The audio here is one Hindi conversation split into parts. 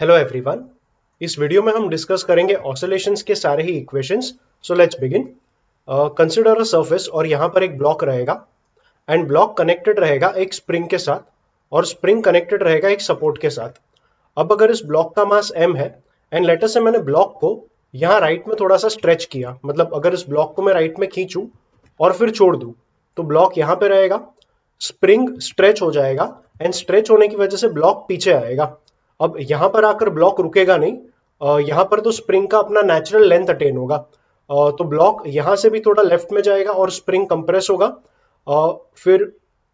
Hello everyone. इस वीडियो में हम डिस्कस करेंगे ऑसिलेशंस के सारे ही equations. So let's begin. Consider a surface और यहाँ पर एक ब्लॉक रहेगा एंड ब्लॉक कनेक्टेड रहेगा एक स्प्रिंग के साथ और स्प्रिंग कनेक्टेड रहेगा एक सपोर्ट के साथ। अब अगर इस ब्लॉक का मास m है एंड लेटर से मैंने ब्लॉक को यहाँ राइट में थोड़ा सा स्ट्रेच किया, मतलब अगर इस ब्लॉक को मैं राइट में खींचूं और फिर छोड़ दूं तो ब्लॉक यहाँ पे रहेगा, स्प्रिंग स्ट्रेच हो जाएगा एंड स्ट्रेच होने की वजह से ब्लॉक पीछे आएगा। अब यहां पर आकर ब्लॉक रुकेगा नहीं, यहां पर तो स्प्रिंग का अपना नेचुरल लेंथ अटेन होगा, तो ब्लॉक यहां से भी थोड़ा लेफ्ट में जाएगा और स्प्रिंग कंप्रेस होगा। फिर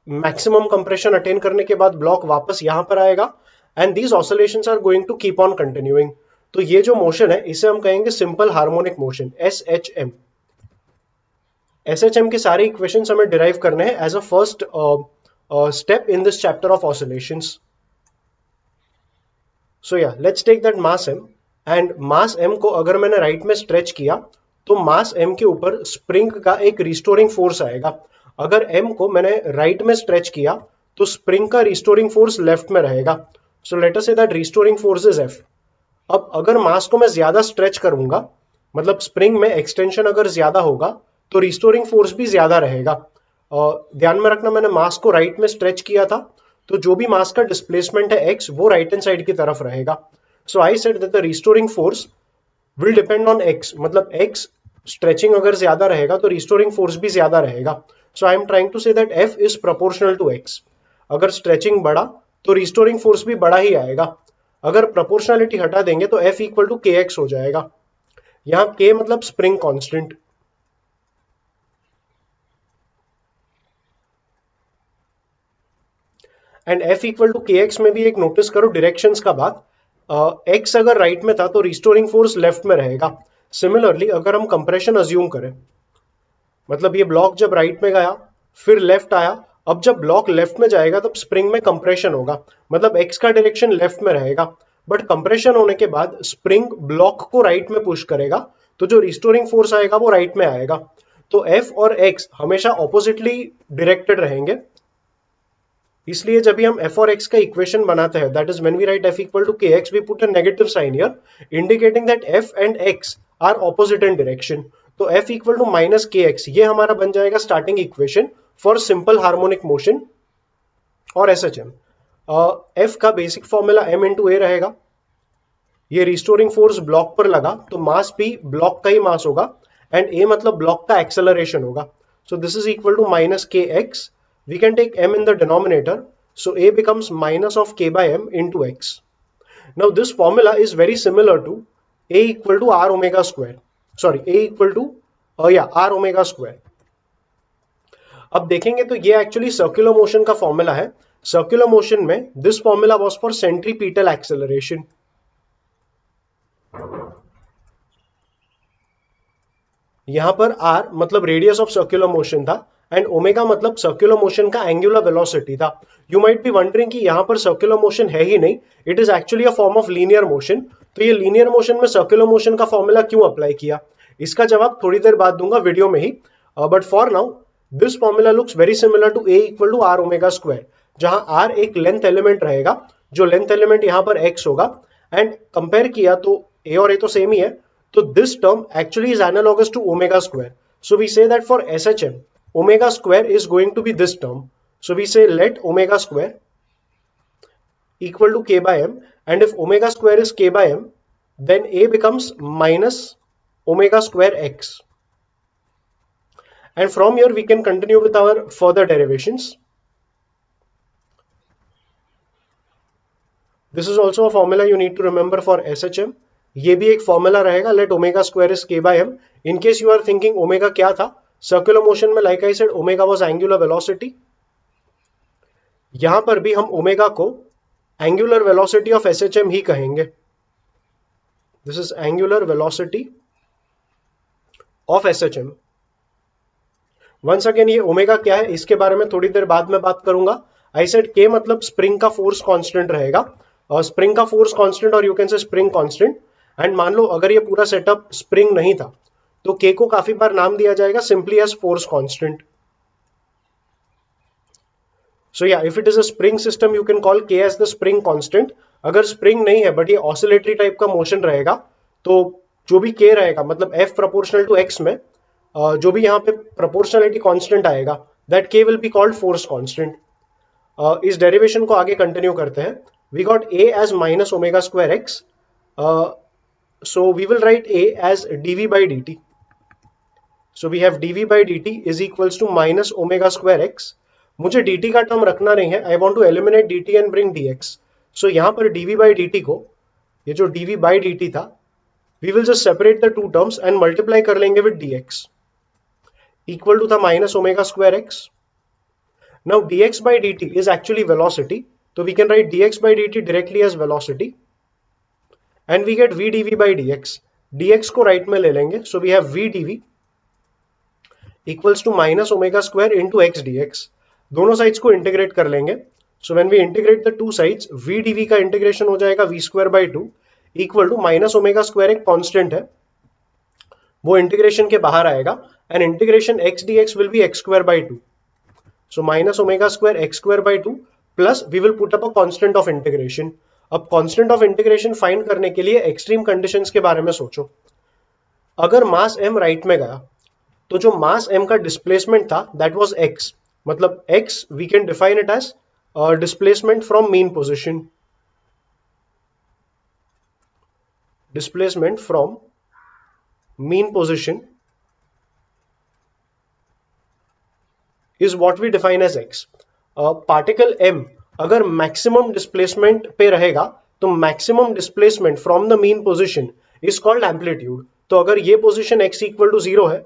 मैक्सिमम कंप्रेशन अटेन करने के बाद ब्लॉक वापस यहां पर आएगा and these oscillations are going to keep on continuing. तो ये जो मोशन है इसे हम कहेंगे simple harmonic motion, SHM। SHM के सारे इक्वेशंस हमें डिराइव करने हैं as a first step in this chapter of oscillations. So या let's take that mass m and mass m को अगर मैंने राइट में स्ट्रेच किया तो मास m के ऊपर स्प्रिंग का एक रिस्टोरिंग फोर्स आएगा। अगर m को मैंने राइट में स्ट्रेच किया तो स्प्रिंग का रिस्टोरिंग फोर्स लेफ्ट में रहेगा। So let us say that restoring force is F। अब अगर मास को मैं ज्यादा स्ट्रेच करूंगा, मतलब स्प्रिंग में एक्सटेंशन अगर ज्यादा होगा तो रिस्टोरिंग फोर्स भी ज्यादा रहेगा। ध्यान में रखना, मैंने मास को राइट में स्ट्रेच किया था तो जो भी मास का डिस्प्लेसमेंट है x वो राइट हैंड साइड की तरफ रहेगा। So I said that the restoring force will depend on x, मतलब x स्ट्रेचिंग अगर ज्यादा रहेगा तो रिस्टोरिंग फोर्स भी ज्यादा रहेगा। So I am trying to say that F is proportional to x। अगर स्ट्रेचिंग बढ़ा तो रिस्टोरिंग फोर्स भी बढ़ा ही आएगा। अगर प्रोपोर्शनलिटी हटा देंगे तो F इक्वल टू kx हो जाएगा। यहाँ k मतलब spring constant. And F equal to kx में भी एक नोटिस करो डायरेक्शंस का बात। x अगर राइट में था तो रिस्टोरिंग फोर्स लेफ्ट में रहेगा। सिमिलरली अगर हम कंप्रेशन अज्यूम करें, मतलब ये ब्लॉक जब राइट में गया फिर लेफ्ट आया, अब जब ब्लॉक लेफ्ट में जाएगा तब स्प्रिंग में कंप्रेशन होगा, मतलब x का डायरेक्शन लेफ्ट में रहेगा। बट कंप्रेशन होने के बाद स्प्रिंग ब्लॉक को राइट में पुश करेगा तो जो रिस्टोरिंग फोर्स आएगा वो राइट में आएगा। तो F और x हमेशा ऑपोजिटली डायरेक्टेड रहेंगे। इसलिए जब भी हम f और x का इक्वेशन बनाते हैं, that is when we write f equal to kx we put a negative sign here indicating that f and x are opposite in direction. तो f equal to minus kx ये हमारा बन जाएगा starting equation for simple harmonic motion और SHM। f का basic formula m into a रहेगा। ये रिस्टोरिंग फोर्स ब्लॉक पर लगा तो मास भी ब्लॉक का ही मास होगा एंड a मतलब ब्लॉक का एक्सेलरेशन होगा। So this is equal to minus kx। We can take m in the denominator, so a becomes minus of k by m into x. Now this formula is very similar to a equal to r omega square. Sorry, a equal to r omega square. अब देखेंगे तो ये एक्चुअली सर्कुलर मोशन का फॉर्मूला है। सर्कुलर मोशन में this formula was for centripetal acceleration. यहां पर r मतलब रेडियस ऑफ सर्कुलर मोशन था एंड ओमेगा मतलब सर्कुलर मोशन का एंगुलर वेलोसिटी था। यू माइट बी वंडरिंग कि यहां पर सर्कुलर मोशन है ही नहीं, it is actually a form of linear motion. तो ये लीनियर मोशन में सर्कुलर मोशन का फॉर्मूला क्यों अप्लाई किया, इसका जवाब थोड़ी देर बाद दूंगा वीडियो में ही। But for now this formula looks very similar to a equal to r omega square, जहां r एक लेंथ एलिमेंट रहेगा, जो लेंथ एलिमेंट यहां पर x होगा एंड कंपेयर किया तो a और a तो सेम ही है। So this term actually is analogous to omega square. So we say that for SHM, omega square is going to be this term. So we say let omega square equal to k by m, and if omega square is k by m, then a becomes minus omega square x. And from here we can continue with our further derivations. This is also a formula you need to remember for SHM. ये भी एक फॉर्मूला रहेगा, let omega square is k by m। In case you are thinking omega क्या था, सर्कुलर मोशन में like I said omega was angular velocity. यहां पर भी हम ओमेगा को एंगुलर वेलोसिटी ऑफ SHM ही कहेंगे। This is angular velocity of SHM। Once again ये ओमेगा क्या है इसके बारे में थोड़ी देर बाद में बात करूंगा। आई सेड k मतलब स्प्रिंग का फोर्स कांस्टेंट रहेगा, स्प्रिंग का फोर्स कांस्टेंट और यू कैन से स्प्रिंग कांस्टेंट। एंड मान लो अगर ये पूरा सेटअप स्प्रिंग नहीं था तो k को काफी बार नाम दिया जाएगा simply as force constant. So या if it is a spring system you can call k as the spring constant. अगर स्प्रिंग नहीं है बट ये ऑसिलेटरी टाइप का मोशन रहेगा, तो जो भी k रहेगा, मतलब f प्रोपोर्शनल टू x में जो भी यहाँ पे प्रोपोर्शनलिटी कांस्टेंट आएगा, that k will be called force constant. इस डेरिवेशन को आगे कंटिन्यू करते हैं। We got a as minus omega square x, so we will write a as dv by dt. So we have dv by dt is equals to minus omega square x. मुझे dt का टर्म रखना नहीं है, I want to eliminate dt and bring dx. So यहाँ पर dv by dt को, ये जो dv by dt था, we will just separate the two terms and multiply कर लेंगे with dx. Equal to the minus omega square x. Now dx by dt is actually velocity, so we can write dx by dt directly as velocity. And we get v dv by dx. dx को राइट में ले लेंगे, so we have v dv equals to minus omega square into x dx. दोनों साइड्स को इंटीग्रेट कर लेंगे, so when we integrate the two sides, v dv का इंटीग्रेशन हो जाएगा v square by 2 equal to minus omega square एक कांस्टेंट है, वो इंटीग्रेशन के बाहर आएगा, and integration x dx will be x square by 2. So minus omega square x square by 2 plus we will put up a constant of integration. अब कांस्टेंट ऑफ इंटीग्रेशन फाइंड करने के लिए एक्सट्रीम कंडीशंस के बारे में सोचो। अगर मास m राइट में गया, तो जो मास m का डिस्प्लेसमेंट था दैट वाज x, मतलब x we can define it as displacement from mean position, displacement from mean position is what we define as x. Particle m अगर मैक्सिमम डिस्प्लेसमेंट पे रहेगा, तो maximum displacement from the mean position is called amplitude. तो अगर ये पोजीशन x इक्वल टू 0 है,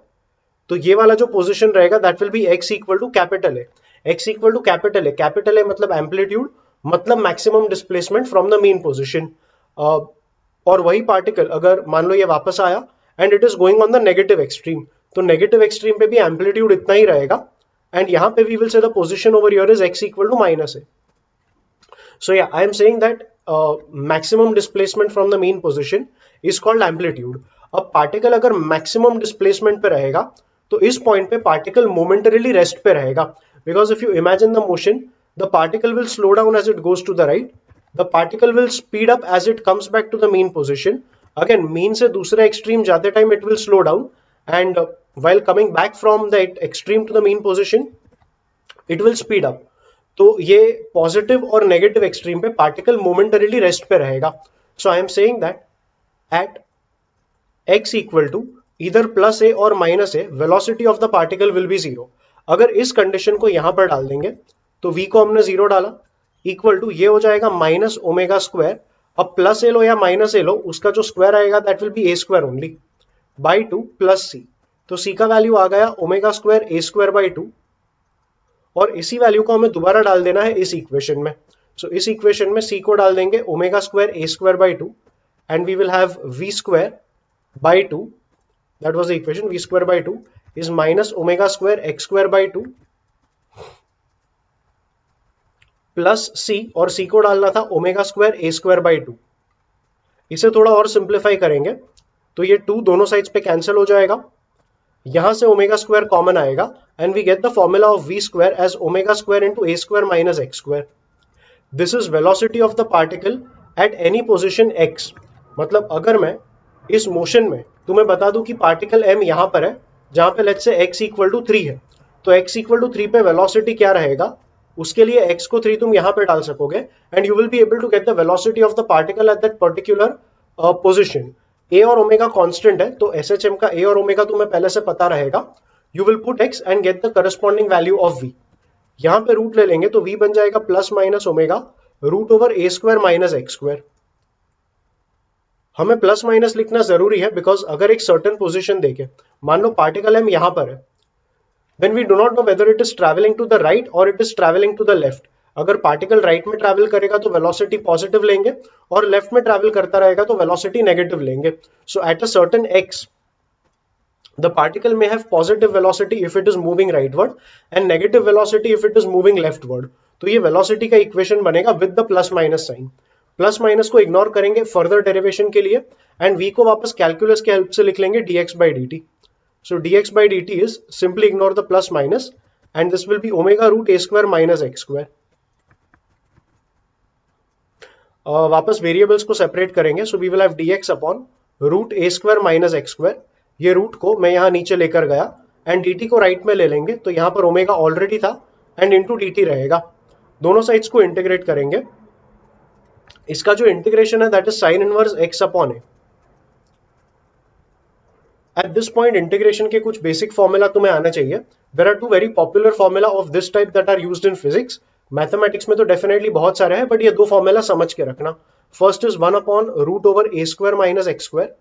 तो ये वाला जो पोजीशन रहेगा that will be x equal to capital A. x equal to capital A, capital A मतलब एम्पलीट्यूड, मतलब maximum displacement from the mean position. और वही पार्टिकल अगर मान लो ये वापस आया and it is going on the negative extreme, तो नेगेटिव एक्सट्रीम पे भी एम्पलीट्यूड इतना ही रहेगा, एंड यहाँ पे we will say the position over here is x equal to minus A. So yeah, I am saying that maximum displacement from the mean position is called amplitude. अब पार्टिकल अगर मैक्सिमम डिस्प्लेसमेंट पे रहेगा, तो इस पॉइंट पे पार्टिकल मोमेंटरीली रेस्ट पे रहेगा, because if you imagine the motion, the particle will slow down as it goes to the right, the particle will speed up as it comes back to the mean position. Again mean से दूसरे एक्सट्रीम जाते time it will slow down, and while coming back from the extreme to the mean position it will speed up. तो ये पॉजिटिव और नेगेटिव एक्सट्रीम पे पार्टिकल मोमेंटरीली रेस्ट पे रहेगा. So I am saying that at x equal to इधर प्लस ए और minus a, velocity of the particle will be 0. अगर इस कंडीशन को यहां पर डाल देंगे, तो v को हमने 0 डाला, इक्वल टू ये हो जाएगा माइनस ओमेगा स्क्वायर. अब प्लस ए लो या माइनस ए लो, उसका जो स्क्वायर आएगा that will be A square only by 2 plus C. तो सी का वैल्यू आ गया omega square A square by 2, और इसी वैल्यू को हमें दोबारा डाल देना है इस इक्वेशन में. सो इस इक्वेशन में c को डाल देंगे omega square A square by 2, and we will have v square by 2, that was the equation, v square by 2 is minus omega square x square by 2 plus c, और c को डालना था omega square A square by 2. इसे थोड़ा और सिंप्लीफाई करेंगे तो ये 2 दोनों साइड्स पे कैंसिल हो जाएगा, यहां से ओमेगा स्क्वायर कॉमन आएगा, and we get the formula of v square as omega square into a square minus x square. This is velocity of the particle at any position x. मतलब अगर मैं इस मोशन में तुम्हें बता दूं कि पार्टिकल m यहां पर है, जहां पे let's say x equal to 3 है, तो x इक्वल टू 3 पे वेलोसिटी क्या रहेगा, उसके लिए x को 3 तुम यहां पे डाल सकोगे, and you will be able to get the velocity of the particle at that particular position. a और ओमेगा कांस्टेंट है, तो SHM का a और ओमेगा तुम्हें पहले से पता रहेगा. You will put x and get the corresponding value of v. यहां पे रूट ले लेंगे तो v बन जाएगा plus minus omega root over a square minus x square. हमें प्लस माइनस लिखना जरूरी है, बिकॉज अगर एक सर्टेन पोजीशन देके, मान लो पार्टिकल m यहां पर है, then we do not know whether it is travelling to the right or it is travelling to the left. अगर पार्टिकल राइट में ट्रैवल करेगा तो वेलोसिटी पॉजिटिव लेंगे, और लेफ्ट में ट्रैवल करता रहेगा तो वेलोसिटी नेगेटिव लेंगे. So at a certain x the particle may have positive velocity if it is moving rightward and negative velocity if it is moving leftward. तो ये वेलोसिटी का इक्वेशन बनेगा with the plus minus sign. Plus minus को इग्नोर करेंगे फर्दर डेरिवेशन के लिए, एंड v को वापस कैलकुलस के हेल्प से लिख लेंगे dx by dt. So dx by dt is simply ignore the plus minus and this will be omega root a square minus x square. वापस वेरिएबल्स को सेपरेट करेंगे, so we will have dx upon root a square minus x square. ये रूट को मैं यहाँ नीचे लेकर गया एंड dt को राइट में ले लेंगे, तो यहाँ पर ओमेगा ऑलरेडी था एंड इंटू dt रहेगा। दोनों साइड्स को इंटीग्रेट करेंगे। इसका जो इंटीग्रेशन है that is sine inverse x upon a. At this point integration के कुछ बेसिक फॉर्मूला तुम्हें आना चाहिए। There are two very popular formula of this type that are used in physics. Mathematics में तो डेफिनेटली बहुत सारे हैं, बट ये दो फॉर्मूला समझ के रखना। First is 1 upon root over a square minus x square.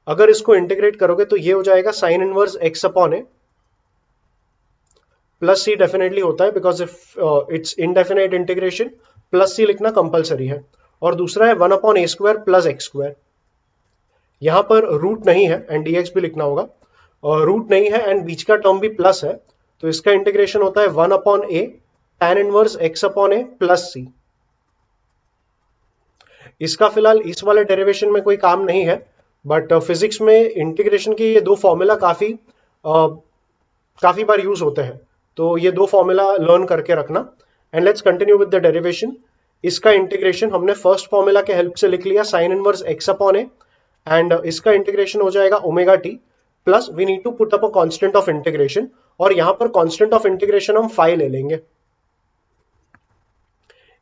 अगर इसको इंटीग्रेट करोगे तो ये हो जाएगा sine inverse x upon a plus c. Definitely होता है because if it's indefinite integration plus c लिखना कंपलसरी है। और दूसरा है 1 upon a square plus x square. यहां पर रूट नहीं है एंड dx भी लिखना होगा, और रूट नहीं है एंड बीच का टर्म भी प्लस है, तो इसका इंटीग्रेशन होता है 1 upon A tan inverse x upon a plus सी। इसका फिलहाल इस वाले डेरिवेशन में कोई काम नहीं है, बट फिजिक्स में इंटीग्रेशन के ये दो फॉर्मूला काफी बार यूज होते हैं, तो ये दो फॉर्मूला लर्न करके रखना। And let's continue with the derivation. इसका इंटीग्रेशन हमने फर्स्ट फॉर्मूला के हेल्प से लिख लिया, sine inverse x upon a, and इसका इंटीग्रेशन हो जाएगा omega T plus we need to put up a constant of integration, और यहां पर कांस्टेंट ऑफ इंटीग्रेशन हम फाई ले लेंगे।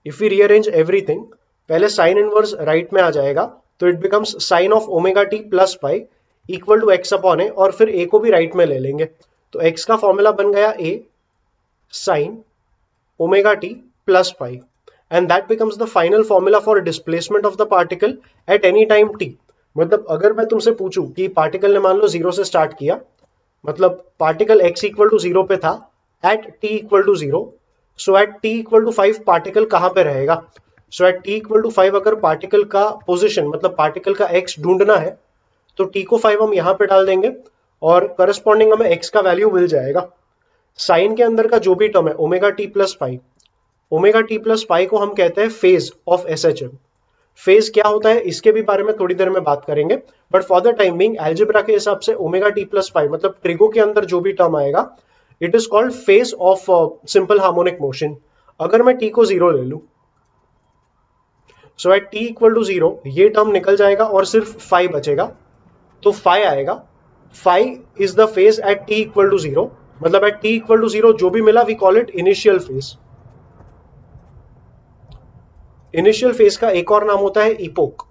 इफ वी रीअरेंज एवरीथिंग, पहले साइन इनवर्स राइट में आ जाएगा, तो it becomes sine of omega T plus pi equal to x upon a, और फिर ए को भी राइट में ले लेंगे, तो एक्स का फॉर्मूला बन गया a sine omega T plus pi, and that becomes the final formula for displacement of the particle at any time t. मतलब अगर मैं तुमसे पूछूं कि पार्टिकल ने मान लो 0 से स्टार्ट किया, मतलब पार्टिकल x इक्वल टू 0 पे था at t equal to 0, so at t equal to 5 particle कहां पे रहेगा? So at t equal to 5 अगर पार्टिकल का पोजीशन मतलब पार्टिकल का x ढूंढना है, तो t को 5 हम यहां पे डाल देंगे और करस्पॉन्डिंग हमें x का वैल्यू मिल जाएगा। साइन के अंदर का जो भी टर्म है ओमेगा टी प्लस पाई, ओमेगा टी प्लस पाई को हम कहते हैं फेज ऑफ SHM। फेज क्या होता है इसके भी बारे में थोड़ी देर में बात करेंगे, but for the time being algebra के हिसाब से ओमेगा टी प्लस पाई मतलब ट्रिगो के अंदर जो भी टर्म आएगा it is called phase of simple harmonic motion. अगर मैं टी को 0 ले लूं, सो एट टी इक्वल टू 0 ये टर्म निकल जाएगा और सिर्फ फाई बचेगा, तो फाई आएगा। Phi is the phase at t equal to 0, मतलब एट टी इक्वल टू 0 जो भी मिला we call it initial phase. Initial phase का एक और नाम होता है इपोक।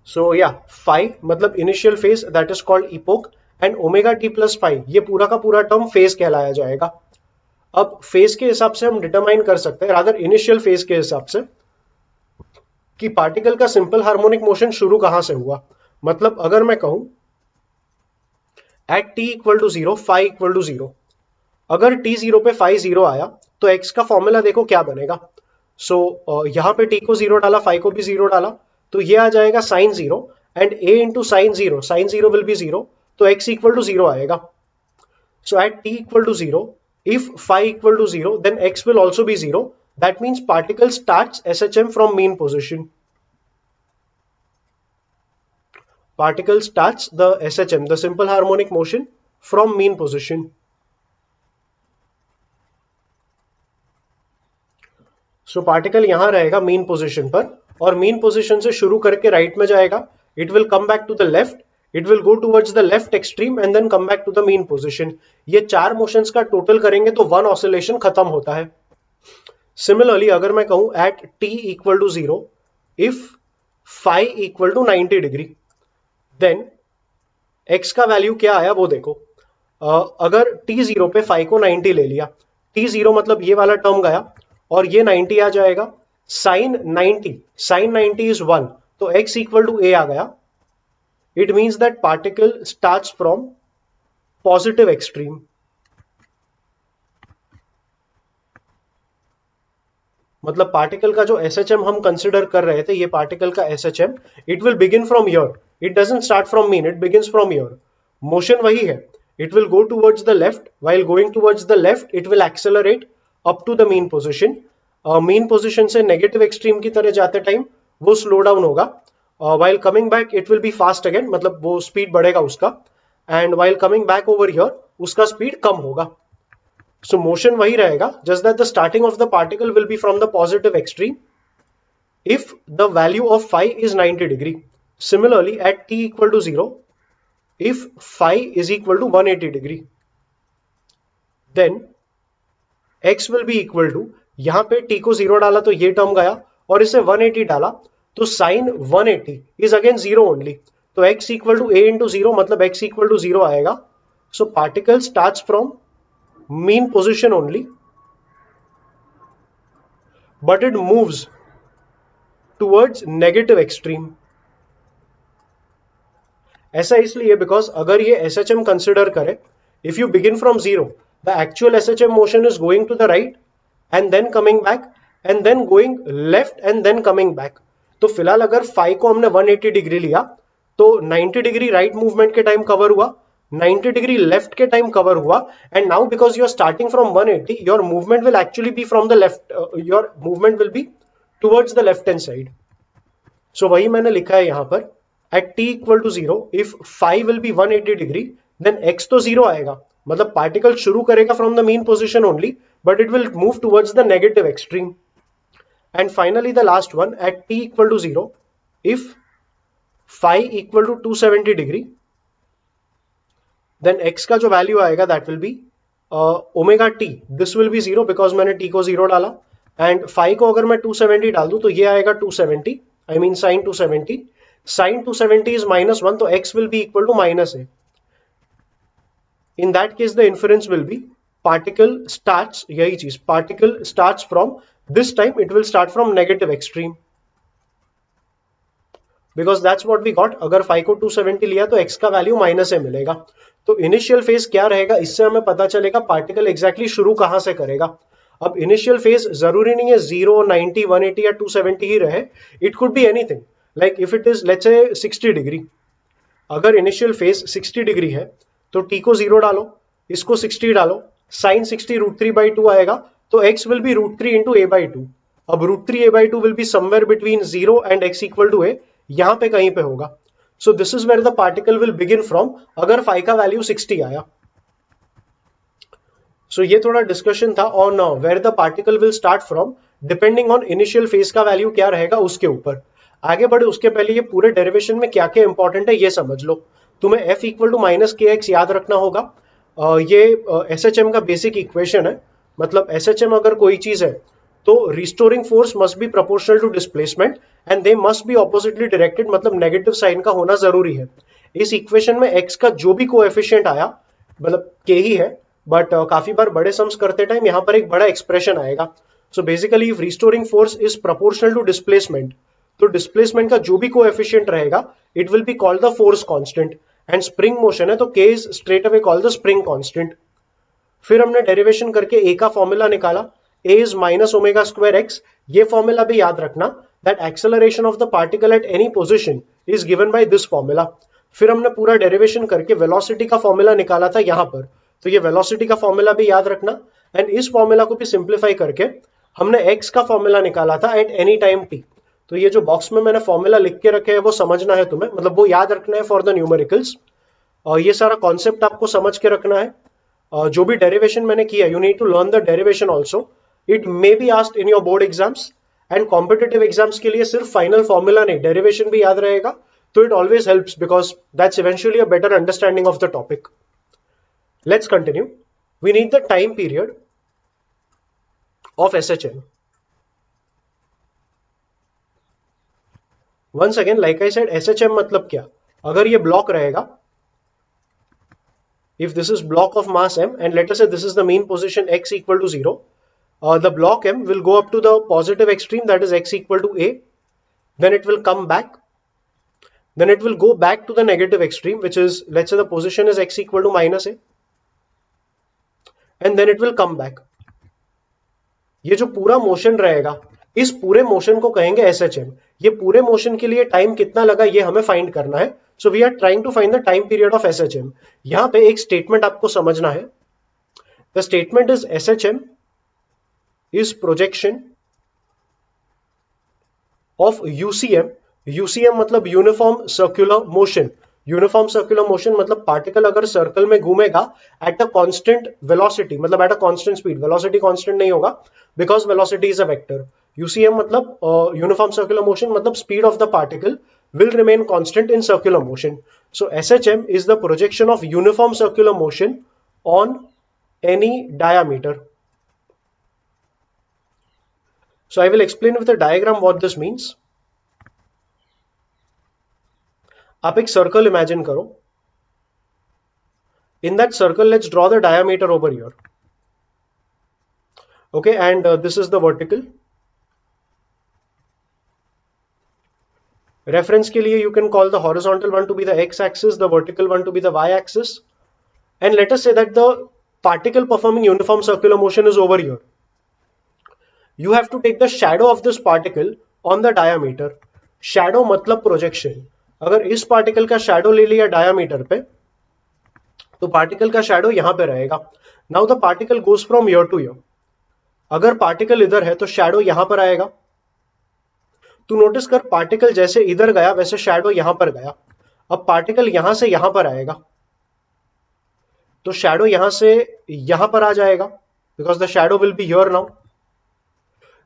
सो या फाई मतलब initial phase that is called epoch, and omega T plus phi ये पूरा का पूरा टर्म फेज कहलाया जाएगा। अब फेज के हिसाब से हम डिटरमाइन कर सकते हैं, रादर इनिशियल फेज के हिसाब से, कि पार्टिकल का सिंपल हार्मोनिक मोशन शुरू कहां से हुआ। मतलब अगर मैं कहूं at t equal to 0 phi equal to 0, अगर टी 0 पे फाई 0 आया तो एक्स का फॉर्मूला देखो क्या बनेगा। सो यहां पे टी को 0 डाला, फाई को भी 0 डाला, तो ये आ जाएगा sine 0 and a into sine 0 will be 0, तो x इक्वल टू 0 आएगा। So at t equal to 0 if phi equal to 0 then x will also be 0, that means particle starts SHM from mean position. Particle starts the SHM, the simple harmonic motion, from mean position. So particle यहां रहेगा मीन पोजीशन पर, और मीन पोजीशन से शुरू करके राइट में जाएगा, it will come back to the left, it will go towards the left extreme and then come back to the mean position. ये चार मोशंस का टोटल करेंगे तो वन ऑसिलेशन खत्म होता है। सिमिलरली अगर मैं कहूं at t equal to 0 if phi equal to 90 degree, then x का वैल्यू क्या आया वो देखो। अगर t0 पे फाई को 90 ले लिया, t0 मतलब ये वाला टर्म गया और ये 90 आ जाएगा, साइन 90 इज 1, तो x इक्वल टू a आ गया। It means that particle starts from positive extreme. मतलब पार्टिकल का जो SHM हम कंसिडर कर रहे थे, ये पार्टिकल का SHM, it will begin from here, it doesn't start from mean, it begins from here. Motion वही है, it will go towards the left, while going towards the left it will accelerate up to the mean position. Mean position से नेगेटिव एक्सट्रीम की तरह जाते टाइम वो स्लो डाउन होगा, while coming back it will be fast again, मतलब वो स्पीड बढ़ेगा उसका, and while coming back over here उसका स्पीड कम होगा। So motion वही रहेगा, just that the starting of the particle will be from the positive extreme if the value of phi is 90 degree. Similarly, at t equal to 0, if phi is equal to 180 degree, then x will be equal to, यहां पे t को 0 डाला तो ये टर्म गया, और इसे 180 डाला तो sin 180 is again 0 only. तो x equal to a into 0, मतलब x equal to 0 आएगा. So particle starts from mean position only, but it moves towards negative extreme. ऐसा इसलिए बिकॉज अगर ये SHM कंसिडर करें, if you begin from zero, the actual SHM motion is going to the right and then coming back and then going left and then coming back. तो फिलहाल अगर फाई को हमने 180 डिग्री लिया तो 90 डिग्री राइट मूवमेंट के टाइम कवर हुआ, 90 डिग्री लेफ्ट के टाइम कवर हुआ, and now because you are starting from 180, your movement will actually be from the left, your movement will be towards the left hand side. So वही मैंने लिखा है यहां पर, at t equal to 0, if phi will be 180 degree, then x तो 0 आएगा, मतलब पार्टिकल शुरू करेगा from the mean position only, but it will move towards the negative extreme. And finally the last one, at t equal to 0, if phi equal to 270 degree, then x का जो वैल्यू आएगा that will be omega t. this will be 0 because मैंने t को 0 डाला, and phi को अगर मैं 270 डाल दूं तो ये आएगा 270, I mean sin 270. Sin 270 is -1, so x will be equal to -a. In that case, the inference will be particle starts, यही चीज, particle starts from, this time it will start from negative extreme, because that's what we got. अगर phi को 270 लिया तो x का वैल्यू -a मिलेगा. तो इनिशियल फेज क्या रहेगा, इससे हमें पता चलेगा पार्टिकल एग्जैक्टली शुरू कहां से करेगा. अब इनिशियल फेज जरूरी नहीं है 0, 90, 180 या 270 ही रहे, it could be anything. Like if it is let's say 60 degree, अगर इनिशियल फेज 60 डिग्री है तो t को 0 डालो, इसको 60 डालो, sin 60 √3/2 आएगा, तो x will be √3 into a/2. अब √3 a/2 will be somewhere between 0 and x equal to a, यहां पे कहीं पे होगा. So this is where the particle will begin from अगर phi का वैल्यू 60 आया. सो ये थोड़ा डिस्कशन था on where the particle will start from, depending on initial phase का वैल्यू क्या रहेगा उसके ऊपर. आगे बढ़े उसके पहले ये पूरे डेरिवेशन में क्या क्या इंपॉर्टेंट है ये समझ लो. तुम्हें f इक्वल टू -kx याद रखना होगा. ये SHM का बेसिक इक्वेशन है. मतलब SHM अगर कोई चीज है तो restoring force must be proportional to displacement and they must be oppositely directed, मतलब नेगेटिव साइन का होना जरूरी है. इस इक्वेशन में x का जो भी कोएफिशिएंट आया, मतलब k ही है, बट काफी बार बड़े सम्स करते टाइम यहाँ पर एक बड़ा एक्सप्रेशन आएगा. So basically if restoring force is proportional to displacement, तो डिस्प्लेसमेंट का जो भी कोएफिशिएंट रहेगा it will be called the force constant. And spring motion है तो k is straight away called the spring constant. फिर हमने डेरिवेशन करके a का फॉर्मूला निकाला, a इज -ω²x. ये फॉर्मूला भी याद रखना, that acceleration of the particle at any position is given bye this formula. फिर हमने पूरा डेरिवेशन करके वेलोसिटी का फॉर्मूला निकाला था यहाँ पर, तो ये वेलोसिटी का फॉर्मूला भी याद रखना. एंड इस फॉर्मूला को भी सिंप्लीफाई करके हमने x का फॉर्मूला निकाला था एट एनी टाइम t. तो ये जो बॉक्स में मैंने फॉर्मूला लिख के रखे हैं वो समझना है तुम्हें, मतलब वो याद रखना है फॉर द न्यूमेरिकल्स. और ये सारा कॉन्सेप्ट आपको समझ के रखना है. जो भी डेरिवेशन मैंने किया, you need to learn the derivation also. It may be asked in your board exams, and competitive exams के लिए सिर्फ फाइनल फॉर्मूला नहीं, डेरिवेशन भी याद रहेगा, तो it always helps because that's eventually a better understanding of the topic. Let's continue. We need the time period of SHM. Once again like I said, SHM मतलब क्या, अगर ये ब्लॉक रहेगा, if this is block of mass m and let us say this is the mean position x equal to 0, the block m will go up to the positive extreme, that is x equal to a, then it will come back, then it will go back to the negative extreme, which is, let's say the position is x equal to -a, and then it will come back. ये जो पूरा मोशन रहेगा, इस पूरे मोशन को कहेंगे SHM. ये पूरे मोशन के लिए टाइम कितना लगा ये हमें फाइंड करना है. So we are trying to find the time period of SHM. यहां पे एक स्टेटमेंट आपको समझना है. The statement is SHM is projection of UCM. UCM मतलब uniform circular motion. Uniform circular motion मतलब पार्टिकल अगर सर्कल में घूमेगा एट अ कांस्टेंट वेलोसिटी, मतलब at a constant speed. Velocity constant नहीं होगा because velocity is a vector. UCM मतलब यूनिफॉर्म सर्कुलर मोशन, मतलब speed of the particle will remain constant in circular motion. So SHM is the projection of uniform circular motion on any diameter. So I will explain with a diagram what this means. आप एक circle imagine करो. In that circle, let's draw the diameter over here. Okay, and this is the vertical. Reference के लिए you can call the horizontal one to be the x-axis, the vertical one to be the y-axis. And let us say that the particle performing uniform circular motion is over here. You have to take the shadow of this particle on the diameter. Shadow मतलब projection. अगर इस particle का shadow ले लिया diameter पे, तो particle का shadow यहाँ पे रहेगा. Now the particle goes from here to here. अगर particle इधर है तो shadow यहाँ पर आएगा. तू नोटिस कर, पार्टिकल जैसे इधर गया वैसे शैडो यहां पर गया. अब पार्टिकल यहां से यहां पर आएगा तो शैडो यहां से यहां पर आ जाएगा, because the shadow will be here now.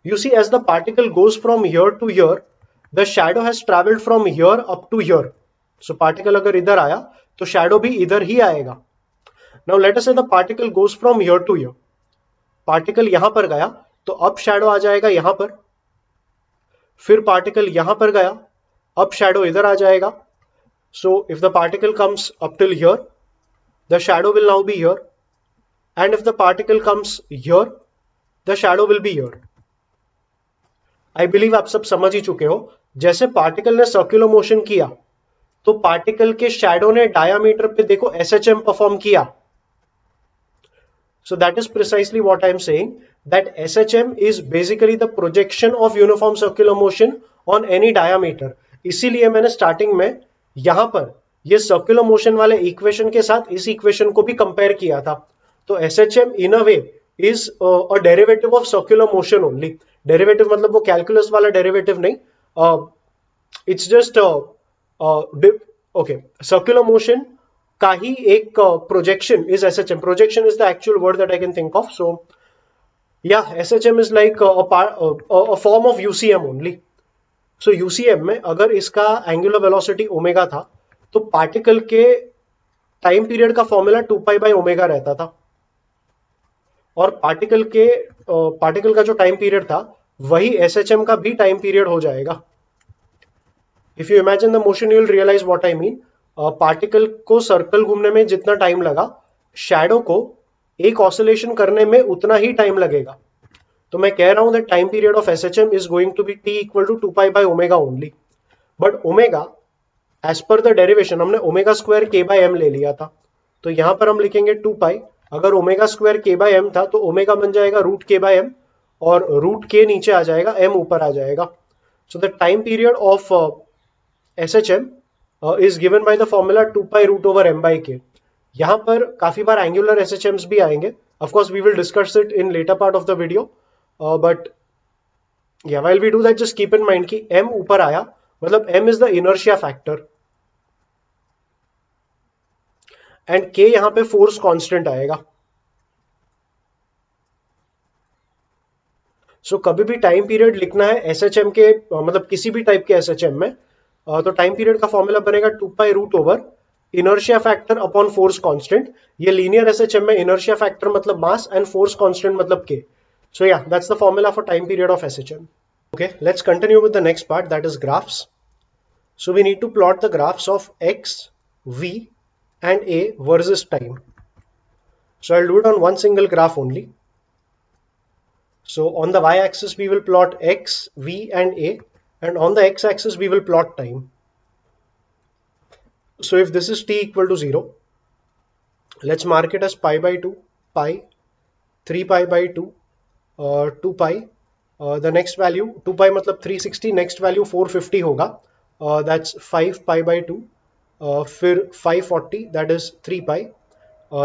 You see as the particle goes from here to here, the shadow has travelled from here up to here. So particle अगर इधर आया तो शैडो भी इधर ही आएगा. Now let us say the particle goes from here to here. Particle यहां पर गया तो अब शैडो आ जाएगा यहां पर. फिर पार्टिकल यहां पर गया, अब शैडो इधर आ जाएगा. So if the particle comes up till here, the shadow will now be here. And if the particle comes here, the shadow will be here. I believe आप सब समझ ही चुके हो. जैसे पार्टिकल ने सर्कुलर मोशन किया तो पार्टिकल के शैडो ने डायामीटर पे देखो SHM परफॉर्म किया. So that is precisely what I am saying, that SHM is basically the projection of uniform circular motion on any diameter. इसीलिए मैंने स्टार्टिंग में यहां पर ये सर्कुलर मोशन वाले इक्वेशन के साथ इस इक्वेशन को भी कंपेयर किया था. तो SHM in a way is a derivative of circular motion only. Derivative मतलब वो कैलकुलस वाला डेरिवेटिव नहीं, it's just okay. Circular motion का ही एक projection is SHM. Projection is the actual word that I can think of. So yeah SHM is like a form of UCM only. So UCM में अगर इसका एंगुलर वेलोसिटी ओमेगा था तो पार्टिकल के टाइम पीरियड का फॉर्मूला 2 पाई बाय ओमेगा रहता था, और पार्टिकल का जो टाइम पीरियड था वही SHM का भी टाइम पीरियड हो जाएगा. If you imagine the motion you will realise what I mean. Particle को सर्कल घूमने में जितना टाइम लगा, शैडो को एक ऑसिलेशन करने में उतना ही टाइम लगेगा. तो मैं कह रहा हूं that time period of SHM is going to be T equal to 2 pi by omega only. But omega as per the derivation हमने omega square K by M ले लिया था, तो यहां पर हम लिखेंगे 2 पाई. अगर omega square K by M था तो ओमेगा बन जाएगा रूट K बाय M, और रूट K नीचे आ जाएगा, M ऊपर आ जाएगा. So the time period of SHM is given by the formula 2 pi root over m by k. यहां पर काफी बार एंगुलर SHMs भी आएंगे. Of course we will discuss it in later part of the video, but yeah, while we do that just keep in mind कि m ऊपर आया मतलब m is the inertia factor and k यहां पे फोर्स कांस्टेंट आएगा. सो कभी भी टाइम पीरियड लिखना है SHM के मतलब किसी भी टाइप के SHM में, तो टाइम पीरियड का फॉर्मूला बनेगा 2 pi root over inertia factor upon force constant. ये लीनियर SHM में इनर्शिया फैक्टर मतलब मास एंड फोर्स कांस्टेंट मतलब k. सो या that's the formula for time period of SHM. Okay, let's continue with the next part, that is graphs. So we need to plot the graphs of x, v and a versus time. So I'll do it on one single graph only. So on the y-axis we will plot x, v and a, and on the x-axis we will plot time. So if this is t equal to 0, let's mark it as pi by 2, pi, 3 pi by 2, 2 pi, the next value 2 pi मतलब 360, next value 450 होगा, that's 5 pi by 2, फिर 540 that is 3 pi,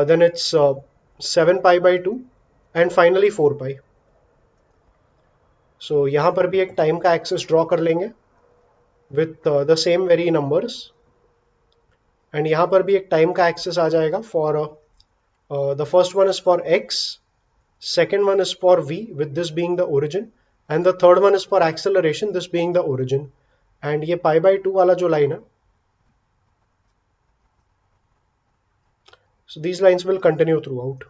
then it's 7 pi by 2 and finally 4 pi. So यहाँ पर भी एक टाइम का एक्सेस ड्रॉ कर लेंगे with the same very numbers, and यहाँ पर भी एक टाइम का एक्सेस आ जाएगा for the first one is for x, second one is for v with this being the origin, and the third one is for acceleration, this being the origin. And ये पाई बाय 2 वाला जो लाइन है, so these lines will continue throughout.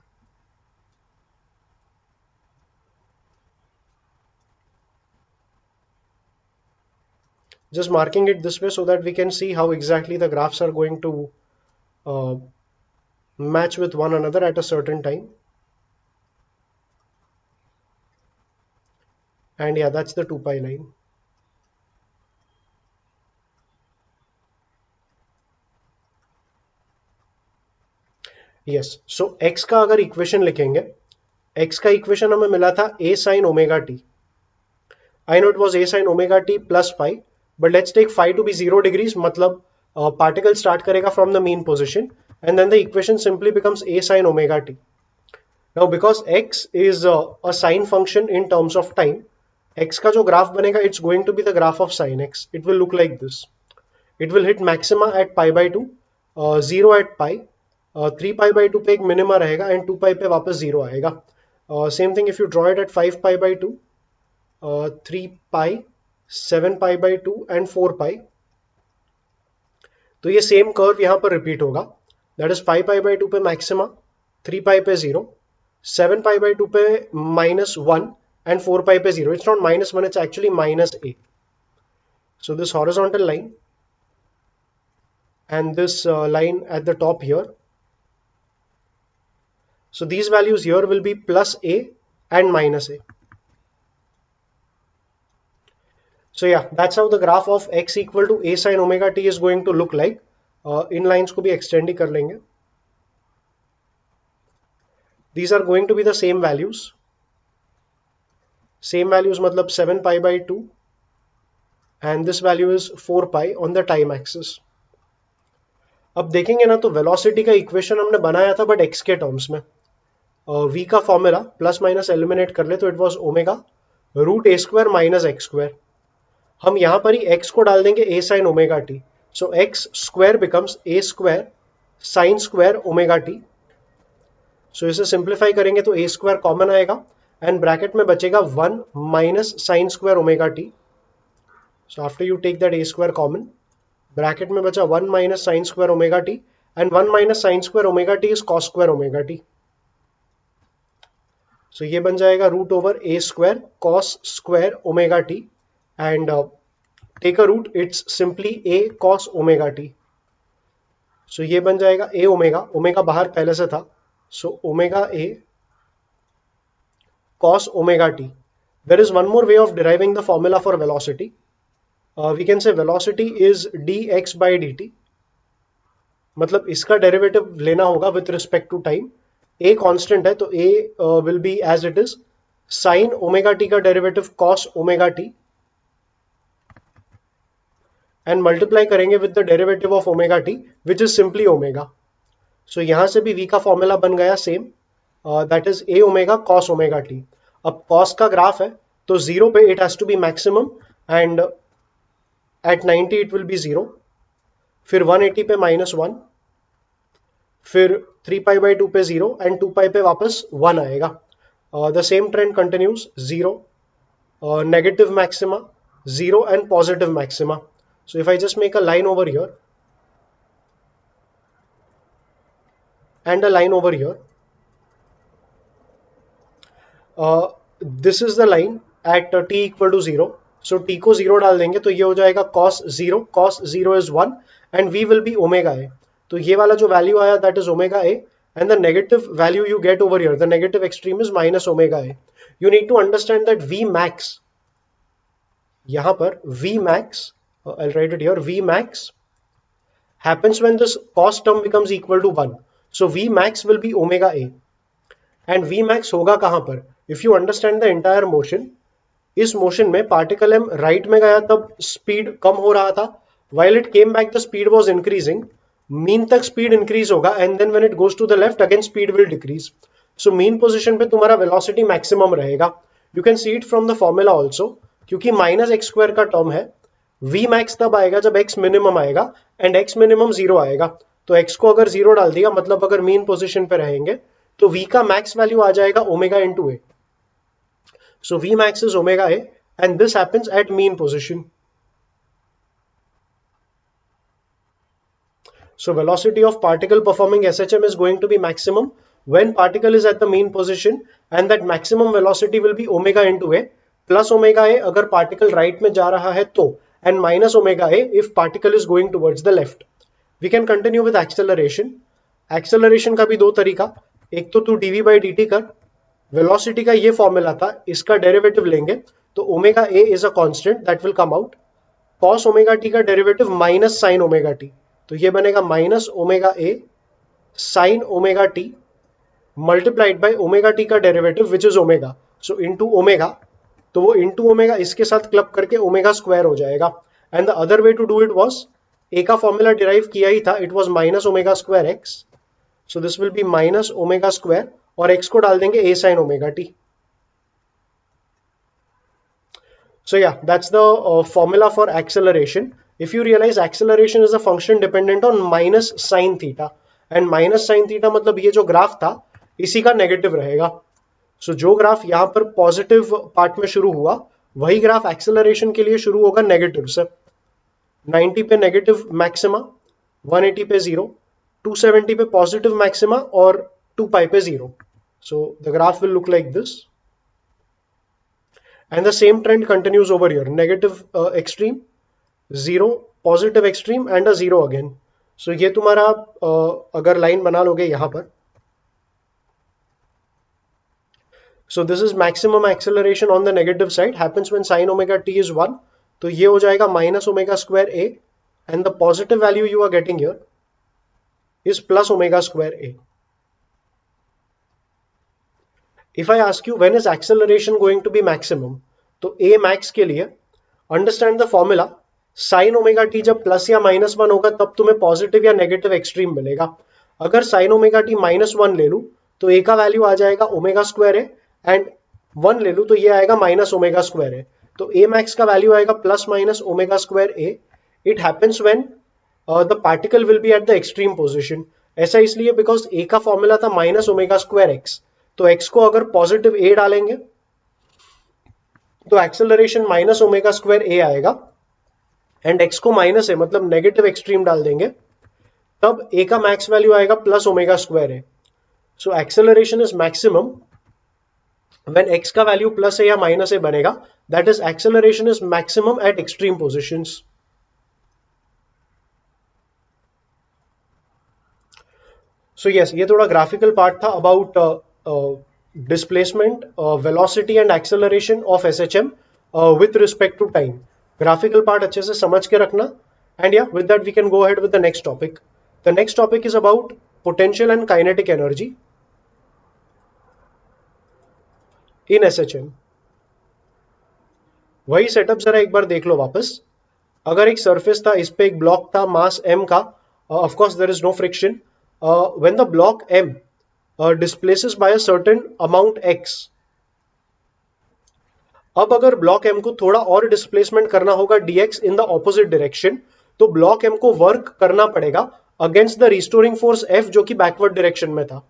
Just marking it this way so that we can see how exactly the graphs are going to uh, match with one another at a certain time. And yeah, that's the 2 pi line. Yes, so x का अगर इक्वेशन लिखेंगे, x का इक्वेशन हमें मिला था a sin omega t. I know it was a sin omega t plus phi, but let's take phi to be 0 degrees, मतलब particle start करेगा from the mean position, and then the equation simply becomes a sin omega t. Now because x is a sine function in terms of time, x का जो ग्राफ बनेगा, it's going to be the graph of sin x. It will look like this. It will hit maxima at pi by 2, 0 at pi, 3 pi by 2 पे एक मिनिमा रहेगा एंड 2 pi पे वापस 0 आएगा. Same thing if you draw it at 5 pi by 2, 3 pi, 7 pi by 2 and 4 pi, तो ये सेम कर्व यहाँ पर रिपीट होगा. दैट इज 5 pi by 2 पे मैक्सिमा, 3 pi पे 0, 7 pi by 2 पे -1 and 4 pi पे 0. It's not -1, it's actually -a. So this horizontal line and this line at the top here, so these values here will be plus a and minus a. So yeah, that's how the graph of x equal to a sin omega t is going to look like. In lines को भी एक्सटेंड ही कर लेंगे. These are going to be the same values. Same values मतलब 7 pi by 2 and this value is 4 pi on the time axis. अब देखेंगे ना, तो वेलोसिटी का इक्वेशन हमने बनाया था बट x के टर्म्स में. v का फॉर्मूला प्लस माइनस एलिमिनेट कर ले तो it was omega root a square minus x square. हम यहां पर ही x को डाल देंगे a sin omega t. So x square becomes a square sine square omega t. So इसे सिंप्लीफाई करेंगे तो a स्क्वायर कॉमन आएगा एंड ब्रैकेट में बचेगा 1 minus sine square omega t. So after you take that a square common, bracket में बचा 1 minus sine square omega t and 1 minus sine square omega t is cos square omega t. So ये बन जाएगा root over a square cos square omega t and take a root, it's simply a cos omega t. So ये बन जाएगा ए ओमेगा, ओमेगा बाहर पहले से था, so omega a cos omega t. There is one more way of deriving the formula for velocity. We can say velocity is dx by dt. मतलब इसका डेरिवेटिव लेना होगा with respect to time. a constant है तो a will be as it is sine omega t का derivative cos omega t and multiply करेंगे with the derivative of omega t which is simply omega. So यहां से भी v का फॉर्मूला बन गया same, that is a omega cos omega t. अब कॉस का ग्राफ है तो 0 पे it has to be maximum and at 90 it will be 0, फिर 180 पे -1, फिर 3 pi by 2 पे 0 एंड 2 pi पे वापस 1 आएगा. The same trend continues, 0, negative maxima, 0 and positive maxima. So if I just make a line over here and a line over here, this is the line at t equal to 0. So t को 0 डाल देंगे तो ये हो जाएगा cos 0 is 1 and v will be omega a. तो ये वाला जो वैल्यू आया that is omega a and the negative value you get over here, the negative extreme is minus omega a. You need to understand that v max, यहां पर v max, I'll write it here, v max happens when this cos term becomes equal to 1. So v max will be omega a and v max होगा कहां पर? If you understand the entire motion, इस मोशन में पार्टिकल m राइट में गया तब स्पीड कम हो रहा था, while it came back the speed was increasing. Mean तक स्पीड इंक्रीज होगा and then when it goes to the left again speed will decrease. So mean position पे तुम्हारा वेलोसिटी मैक्सिमम रहेगा. You can see it from the formula also, क्योंकि माइनस एक्स स्क्वायर का टर्म है. v मैक्स तब आएगा जब x मिनिमम आएगा एंड x मिनिमम 0 आएगा. तो x को अगर 0 डाल दिया, मतलब अगर मीन पोजीशन पे रहेंगे, तो v का मैक्स वैल्यू आ जाएगा omega into A. So Vmax is omega A, and this happens at mean position. So velocity of particle performing SHM is going to be maximum when particle is at the mean position, and that maximum velocity will be omega into A plus omega A अगर particle right में जा रहा है तो, and minus omega A if particle is going towards the left. We can continue with acceleration. Acceleration का भी दो तरीका, एक तो तू dv by dt कर, वेलोसिटी का ये फॉर्मूला था, इसका डेरिवेटिव लेंगे तो omega a is a constant that will come out, cos omega t का derivative minus sine omega t, तो ये बनेगा minus omega a sine omega t multiplied by omega t का derivative which is omega, so into omega, तो वो इनटू ओमेगा इसके साथ क्लब करके ओमेगा स्क्वायर हो जाएगा. And the other way to do it was, a का फॉर्मूला डिराइव किया ही था, it was minus omega square x, so this will be minus omega square और x को डाल देंगे a sin omega t. So yeah, that's the formula for acceleration. If you realize acceleration is a function dependent on minus sin theta, and minus sin theta मतलब ये जो ग्राफ था इसी का नेगेटिव रहेगा. So जो ग्राफ यहाँ पर पॉजिटिव पार्ट में शुरू हुआ वही ग्राफ एक्सेलरेशन के लिए शुरू होगा नेगेटिव से. 90 पे नेगेटिव मैक्सिमा, 180 पे 0, 270 पे पॉजिटिव मैक्सिमा और 2 पाई पे 0. So the graph will look like this, and the same trend continues over here, negative extreme, 0, positive extreme and a 0 again. So ये तुम्हारा अगर लाइन बना लोगे यहाँ पर, so this is maximum acceleration on the negative side happens when sin omega t is 1, तो ये हो जाएगा minus omega square a, and the positive value you are getting here is plus omega square a. If I ask you when is acceleration going to be maximum, तो a max के लिए understand the formula, sin omega t जब प्लस या माइनस वन होगा तब तुम्हें पॉजिटिव या नेगेटिव एक्सट्रीम मिलेगा. अगर sin omega t minus one ले लूं तो a का वैल्यू आ जाएगा ओमेगा स्क्वायर है, एंड वन ले लूं तो ये आएगा माइनस ओमेगा स्क्वायर है, तो a max का वैल्यू आएगा plus minus omega square a. It happens when the particle will B at the extreme position. ऐसा इसलिए बिकॉज a का फॉर्मूला था माइनस ओमेगा स्क्वायर x, तो x को अगर पॉजिटिव a डालेंगे तो acceleration minus omega square a आएगा, एंड x को माइनस है मतलब नेगेटिव एक्सट्रीम डाल देंगे तब a का मैक्स वैल्यू आएगा प्लस ओमेगा स्क्वायर है. So acceleration is maximum when x का वैल्यू प्लस है या माइनस है बनेगा, that is acceleration is maximum eight extreme positions. So yes, ये थोड़ा ग्राफिकल पार्ट था about displacement, velocity and acceleration of SHM with respect to time. Graphical part अच्छे से समझ के रखना, and yeah, with that we can go ahead with the next topic. The next topic is about potential and kinetic energy in SHM. वही सेटअप जरा एक बार देख लो वापस. अगर एक सरफेस था, इस पे एक ब्लॉक था मास m का, of course there is no friction. When the block m displaces by a certain amount x. अब अगर ब्लॉक m को थोड़ा और डिस्प्लेसमेंट करना होगा dx in the opposite direction, तो ब्लॉक m को वर्क करना पड़ेगा against the restoring force F जो कि बैकवर्ड डायरेक्शन में था.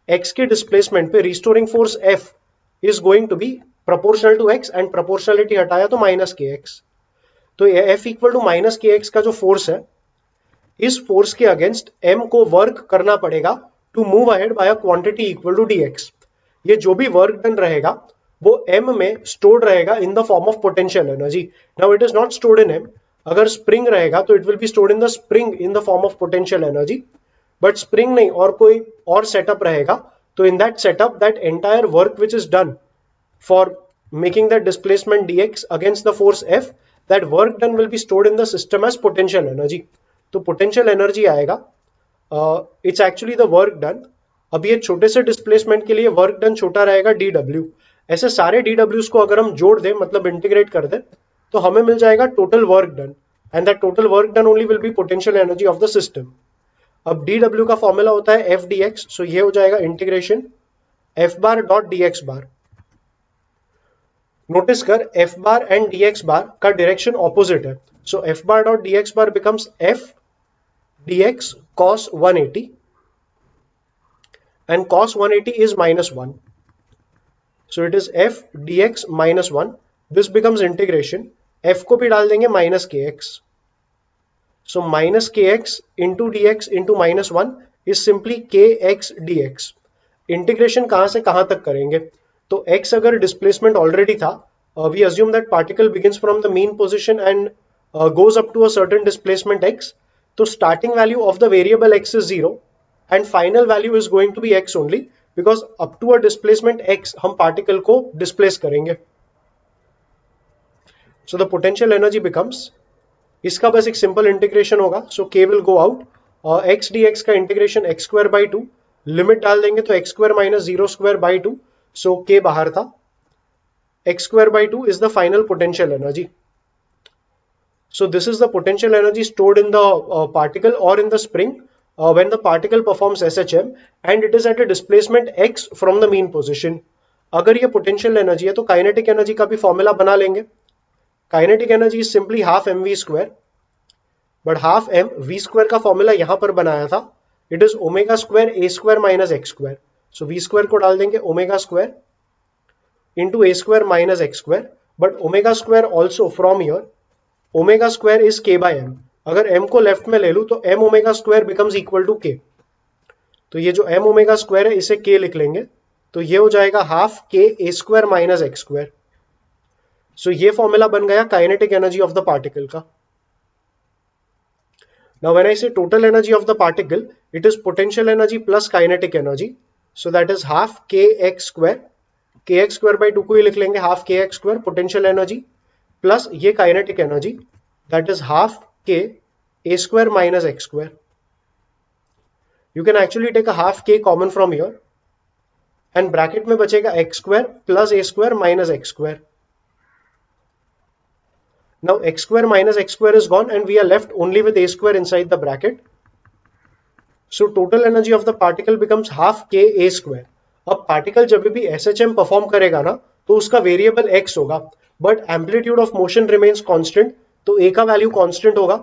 x के डिस्प्लेसमेंट पे restoring force F is going to be proportional to x, and proportionality हटाया तो माइनस के एक्स. तो F इक्वल टू माइनस के एक्स का जो फोर्स है, इस फोर्स के अगेंस्ट m को वर्क करना पड़ेगा to move ahead by a quantity equal to dx. ये जो भी वर्क डन रहेगा वो m में स्टोर्ड रहेगा in the form of potential energy. Now it is not stored in m. अगर स्प्रिंग रहेगा तो it will be stored in the spring in the form of potential energy, but spring नहीं और कोई और सेटअप रहेगा, तो in that setup that entire work which is done for making that displacement dx against the force f, that work done will be stored in the system as potential energy. तो पोटेंशियल एनर्जी आएगा, it's actually the work done. अब ये छोटे से डिस्प्लेसमेंट के लिए वर्क डन छोटा रहेगा dw. ऐसे सारे dw's को अगर हम जोड़ दें मतलब इंटीग्रेट कर दें तो हमें मिल जाएगा total work done, and that total work done only will be potential energy of the system. अब dw का फॉर्मूला होता है f dx, सो ये हो जाएगा इंटीग्रेशन f बार डॉट dx बार. नोटिस कर f बार एंड dx बार का डायरेक्शन ऑपोजिट है, सो f bar dot dx bar becomes f dx cos 180, and cos 180 is minus 1. So it is F d x minus one, this becomes integration, F को भी डाल देंगे माइनस के एक्स, सो माइनस के x into d x into minus one is simply k x d x. Integration कहां से कहां तक करेंगे, तो x अगर डिस्प्लेसमेंट ऑलरेडी था, we assume that particle begins from the mean position and goes up to a certain displacement x, तो starting value of the variable x is 0 and final value is going to be x only, because up to a displacement x हम पार्टिकल को डिस्प्लेस करेंगे। So the potential energy becomes, इसका बस एक सिंपल इंटीग्रेशन होगा, so k will go out, x d x का integration x square by two, limit डाल देंगे तो x square minus zero square by two, so k बाहर था, x square by two is the final potential energy. So this is the potential energy stored in the particle or in the spring when the particle performs SHM and it is at a displacement x from the mean position. अगर ये potential energy है तो kinetic energy का भी फॉर्मूला बना लेंगे। Kinetic energy is simply half mv square, but half m v square का फॉर्मूला यहां पर बनाया था, it is omega square a square minus x square. So v square को डाल देंगे omega square into a square minus x square, but omega square also from here omega square is k by m, अगर m को लेफ्ट में ले लूं तो m omega square becomes equal to k, तो ये जो m ओमेगा स्क्वायर है इसे k लिख लेंगे, तो ये हो जाएगा half k a square minus x square. So ये फॉर्मूला बन गया kinetic energy of the particle का। Now when I say total energy of the particle, it is potential energy plus kinetic energy, so that is half k x square, k x square by two को ही लिख लेंगे half k x square potential energy, plus ये kinetic energy that is half k a square minus x square. You can actually take a half k common from here and bracket में बचेगा x square plus a square minus x square. Now x square minus x square is gone and we are left only with a square inside the bracket, so total energy of the particle becomes half k a square. अब पार्टिकल जब भी एसएचएम परफॉर्म करेगा ना तो उसका वेरिएबल एक्स होगा, but amplitude of motion remains constant, तो ए का वैल्यू कांस्टेंट होगा।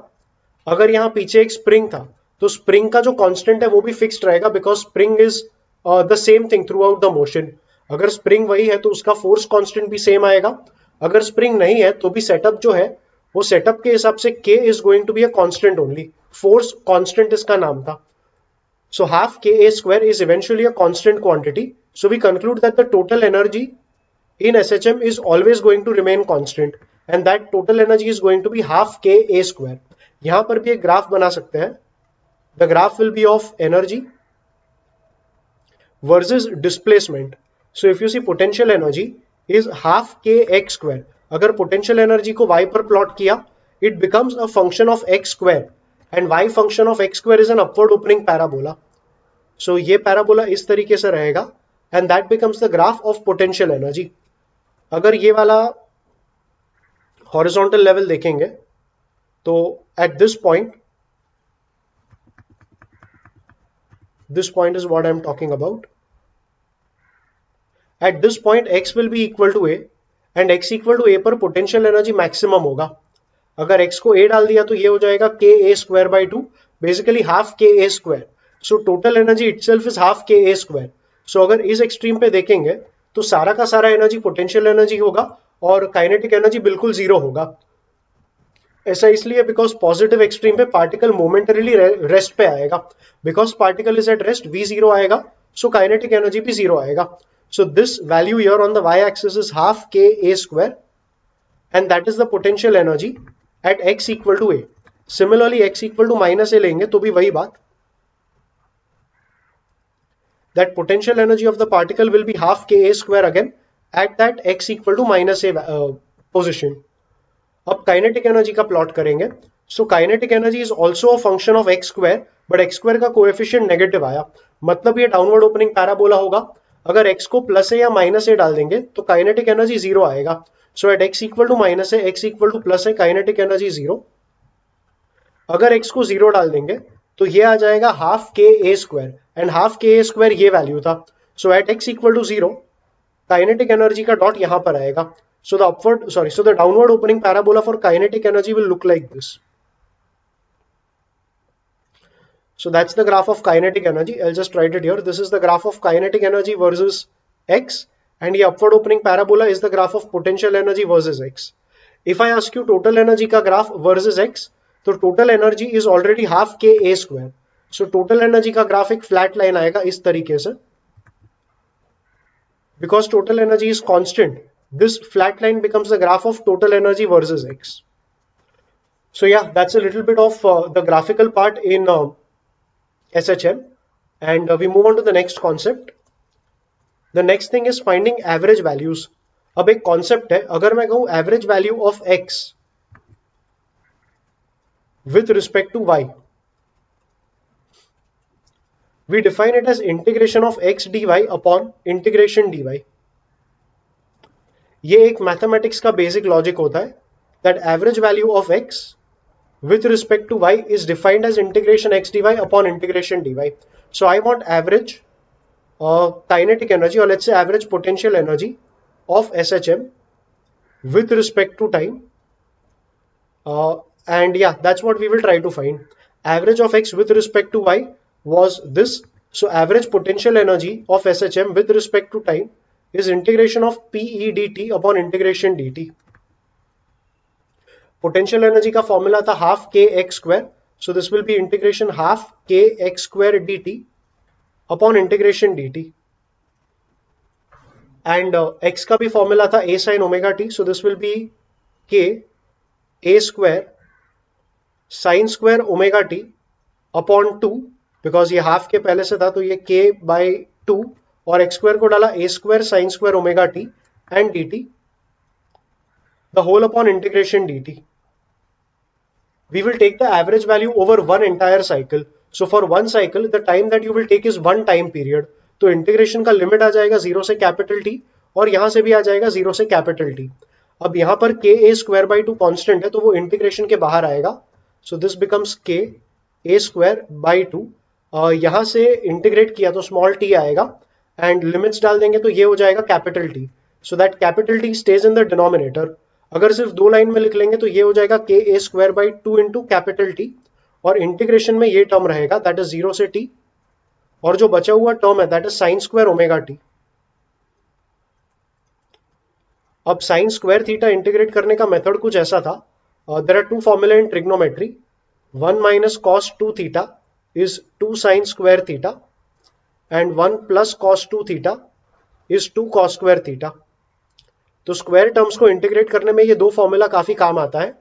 अगर यहाँ पीछे एक स्प्रिंग था तो स्प्रिंग का जो कांस्टेंट है वो भी फिक्स्ड रहेगा, because spring is the same thing through out the motion. अगर स्प्रिंग वही है तो उसका फोर्स कांस्टेंट भी सेम आएगा, अगर स्प्रिंग नहीं है तो भी सेटअप जो है वो सेटअप के हिसाब से k is going to be a constant only, force constant इसका नाम था। So half ka square is eventually a constant quantity. So we conclude that the total energy in SHM is always going to remain constant and that total energy is going to be half ka square. यहाँ पर भी एक ग्राफ बना सकते हैं. The graph will be of energy versus displacement. So if you see potential energy is half kx square. अगर potential energy को y पर plot किया, it becomes a function of x square and y function of x square is an upward opening parabola. So ये पैराबोला इस तरीके से रहेगा and that becomes the graph of potential energy. अगर ये वाला horizontal level देखेंगे तो at this point is what I am talking about. At this point x will be equal to a and x equal to a पर potential energy maximum होगा। अगर x को a डाल दिया तो ये हो जाएगा ka square by 2, basically half ka square. So total energy itself is half k a square. सो अगर इस एक्सट्रीम पे देखेंगे तो सारा का सारा एनर्जी पोटेंशियल एनर्जी होगा और काइनेटिक एनर्जी बिल्कुल जीरो होगा। ऐसा इसलिए बिकॉज पॉजिटिव एक्सट्रीम पे पार्टिकल मोमेंटरीली रेस्ट पे आएगा, because particle is at rest v zero आएगा, सो काइनेटिक एनर्जी भी जीरो आएगा। So this value here on the y axis is half k a square and that is the potential energy at x equal to a. Similarly x equal to minus a लेंगे तो भी वही बात, that potential energy of the particle will be half ka square again at that x equal to minus a position. अब kinetic energy का plot करेंगे, so kinetic energy is also a function of x square, but x square का coefficient negative आया, मतलब ये downward opening parabola होगा। अगर x को प्लस ए या माइनस ए डाल देंगे तो kinetic energy जीरो आएगा। so at x equal to minus A, x equal to plus A, kinetic energy zero. अगर x को जीरो डाल देंगे तो ये आ जाएगा half k a square and half k a square ये वैल्यू था। So at x equal to zero kinetic energy का डॉट यहां पर आएगा। So the downward opening parabola for kinetic energy will look like this. So that's the graph of kinetic energy. I'll just write it here. This is the graph of kinetic energy versus x and ये upward opening parabola is the graph of potential energy versus x. If I ask you total energy का ग्राफ वर्सेस एक्स, तो total energy is already half k a square. So total energy का ग्राफ एक फ्लैट लाइन आएगा इस तरीके से. Because total energy is constant, this flat line becomes the graph of total energy versus x. So yeah, that's a little bit of the graphical part in SHM, and we move on to the next concept. The next thing is finding average values. अब एक concept है, अगर मैं कहूँ average value of x with respect to y, we define it as integration of x dy upon integration dy. ये एक मैथमेटिक्स का बेसिक लॉजिक होता है that average value of x with respect to y is defined as integration x dy upon integration dy. So I want average kinetic energy, or let's say average potential energy of SHM with respect to time, and yeah, that's what we will try to find. Average of x with respect to y was this. So average potential energy of SHM with respect to time is integration of PE dt upon integration dt. Potential energy का formula था half k x square. So this will be integration half k x square dt upon integration dt. And x का भी formula था a sin omega t. So this will be k a square sin square omega t upon 2, because ये half के पहले से था तो ये k by 2, और x square को डाला a square sin square omega t and dt, the whole upon integration dt. We will take the average value over one entire cycle. So for one cycle, the time that you will take is one time period. तो इंटीग्रेशन का लिमिट आ जाएगा 0 से कैपिटल T, और यहां से भी आ जाएगा 0 से कैपिटल T. अब यहां पर k a square by 2 constant है, तो वो इंटीग्रेशन के बाहर आएगा. So this becomes k a square by 2. यहां से इंटीग्रेट किया तो स्मॉल t आएगा, एंड लिमिट्स डाल देंगे तो ये हो जाएगा capital T. So that capital T stage in the denominator. अगर सिर्फ दो लाइन में लिख लेंगे तो ये हो जाएगा k a square by 2 into capital T, और इंटीग्रेशन में ये टर्म रहेगा दैट इज 0 से t, और जो बचा हुआ टर्म है that is sine square omega t. अब साइन स्क्वायर थीटा इंटीग्रेट करने का मेथड कुछ ऐसा था. There are two formula in trigonometry. 1 minus cos 2 theta is 2 sine square theta, and 1 plus cos 2 theta is 2 cos square theta. तो स्क्वायर टर्म्स को इंटीग्रेट करने में ये दो फॉर्मूला काफी काम आता है.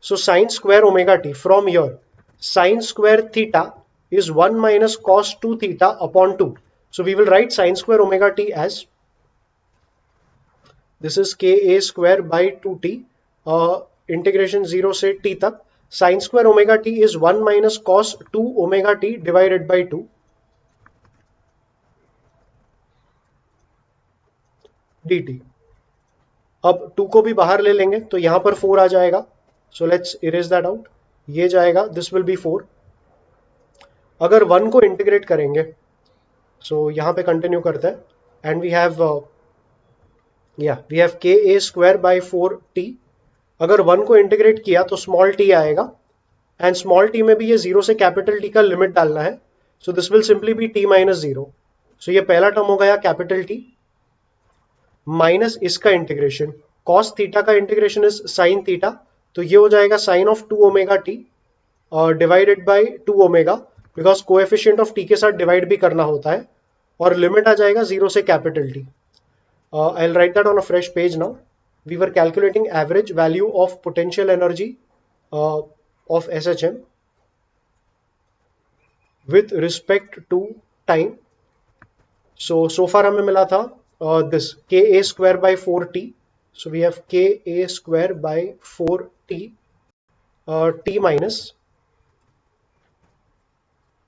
So sine square omega t from your sign square theta is 1 minus cos 2 theta upon 2. So we will write sin square omega t as, this is k a square by 2t, integration 0 से t तक. sin square omega t is 1 minus cos 2 omega t divided by 2 dt. अब 2 को भी बाहर ले लेंगे तो यहां पर 4 आ जाएगा. So let's erase that out. ये जाएगा, दिस विल बी 4. अगर 1 को इंटीग्रेट करेंगे, सो यहां पे कंटिन्यू करते हैं, एंड वी हैव के ए स्क्वायर बाई 4t. अगर 1 को इंटीग्रेट किया तो स्मॉल t आएगा, एंड स्मॉल t में भी ये 0 से कैपिटल t का लिमिट डालना है. So this will simply be t minus 0. So ये पहला टर्म हो गया कैपिटल T माइनस इसका इंटीग्रेशन. कॉस थीटा का इंटीग्रेशन इज साइन थीटा, तो ये हो जाएगा sine of 2 omega t divided by 2 omega, because coefficient of t के साथ डिवाइड भी करना होता है, और लिमिट आ जाएगा 0 से capital T. I will write that on a fresh page now. We were calculating average value of potential energy of SHM with respect to time. So far हमें मिला था this k a square by 4t. So we have k a square by 4t t minus,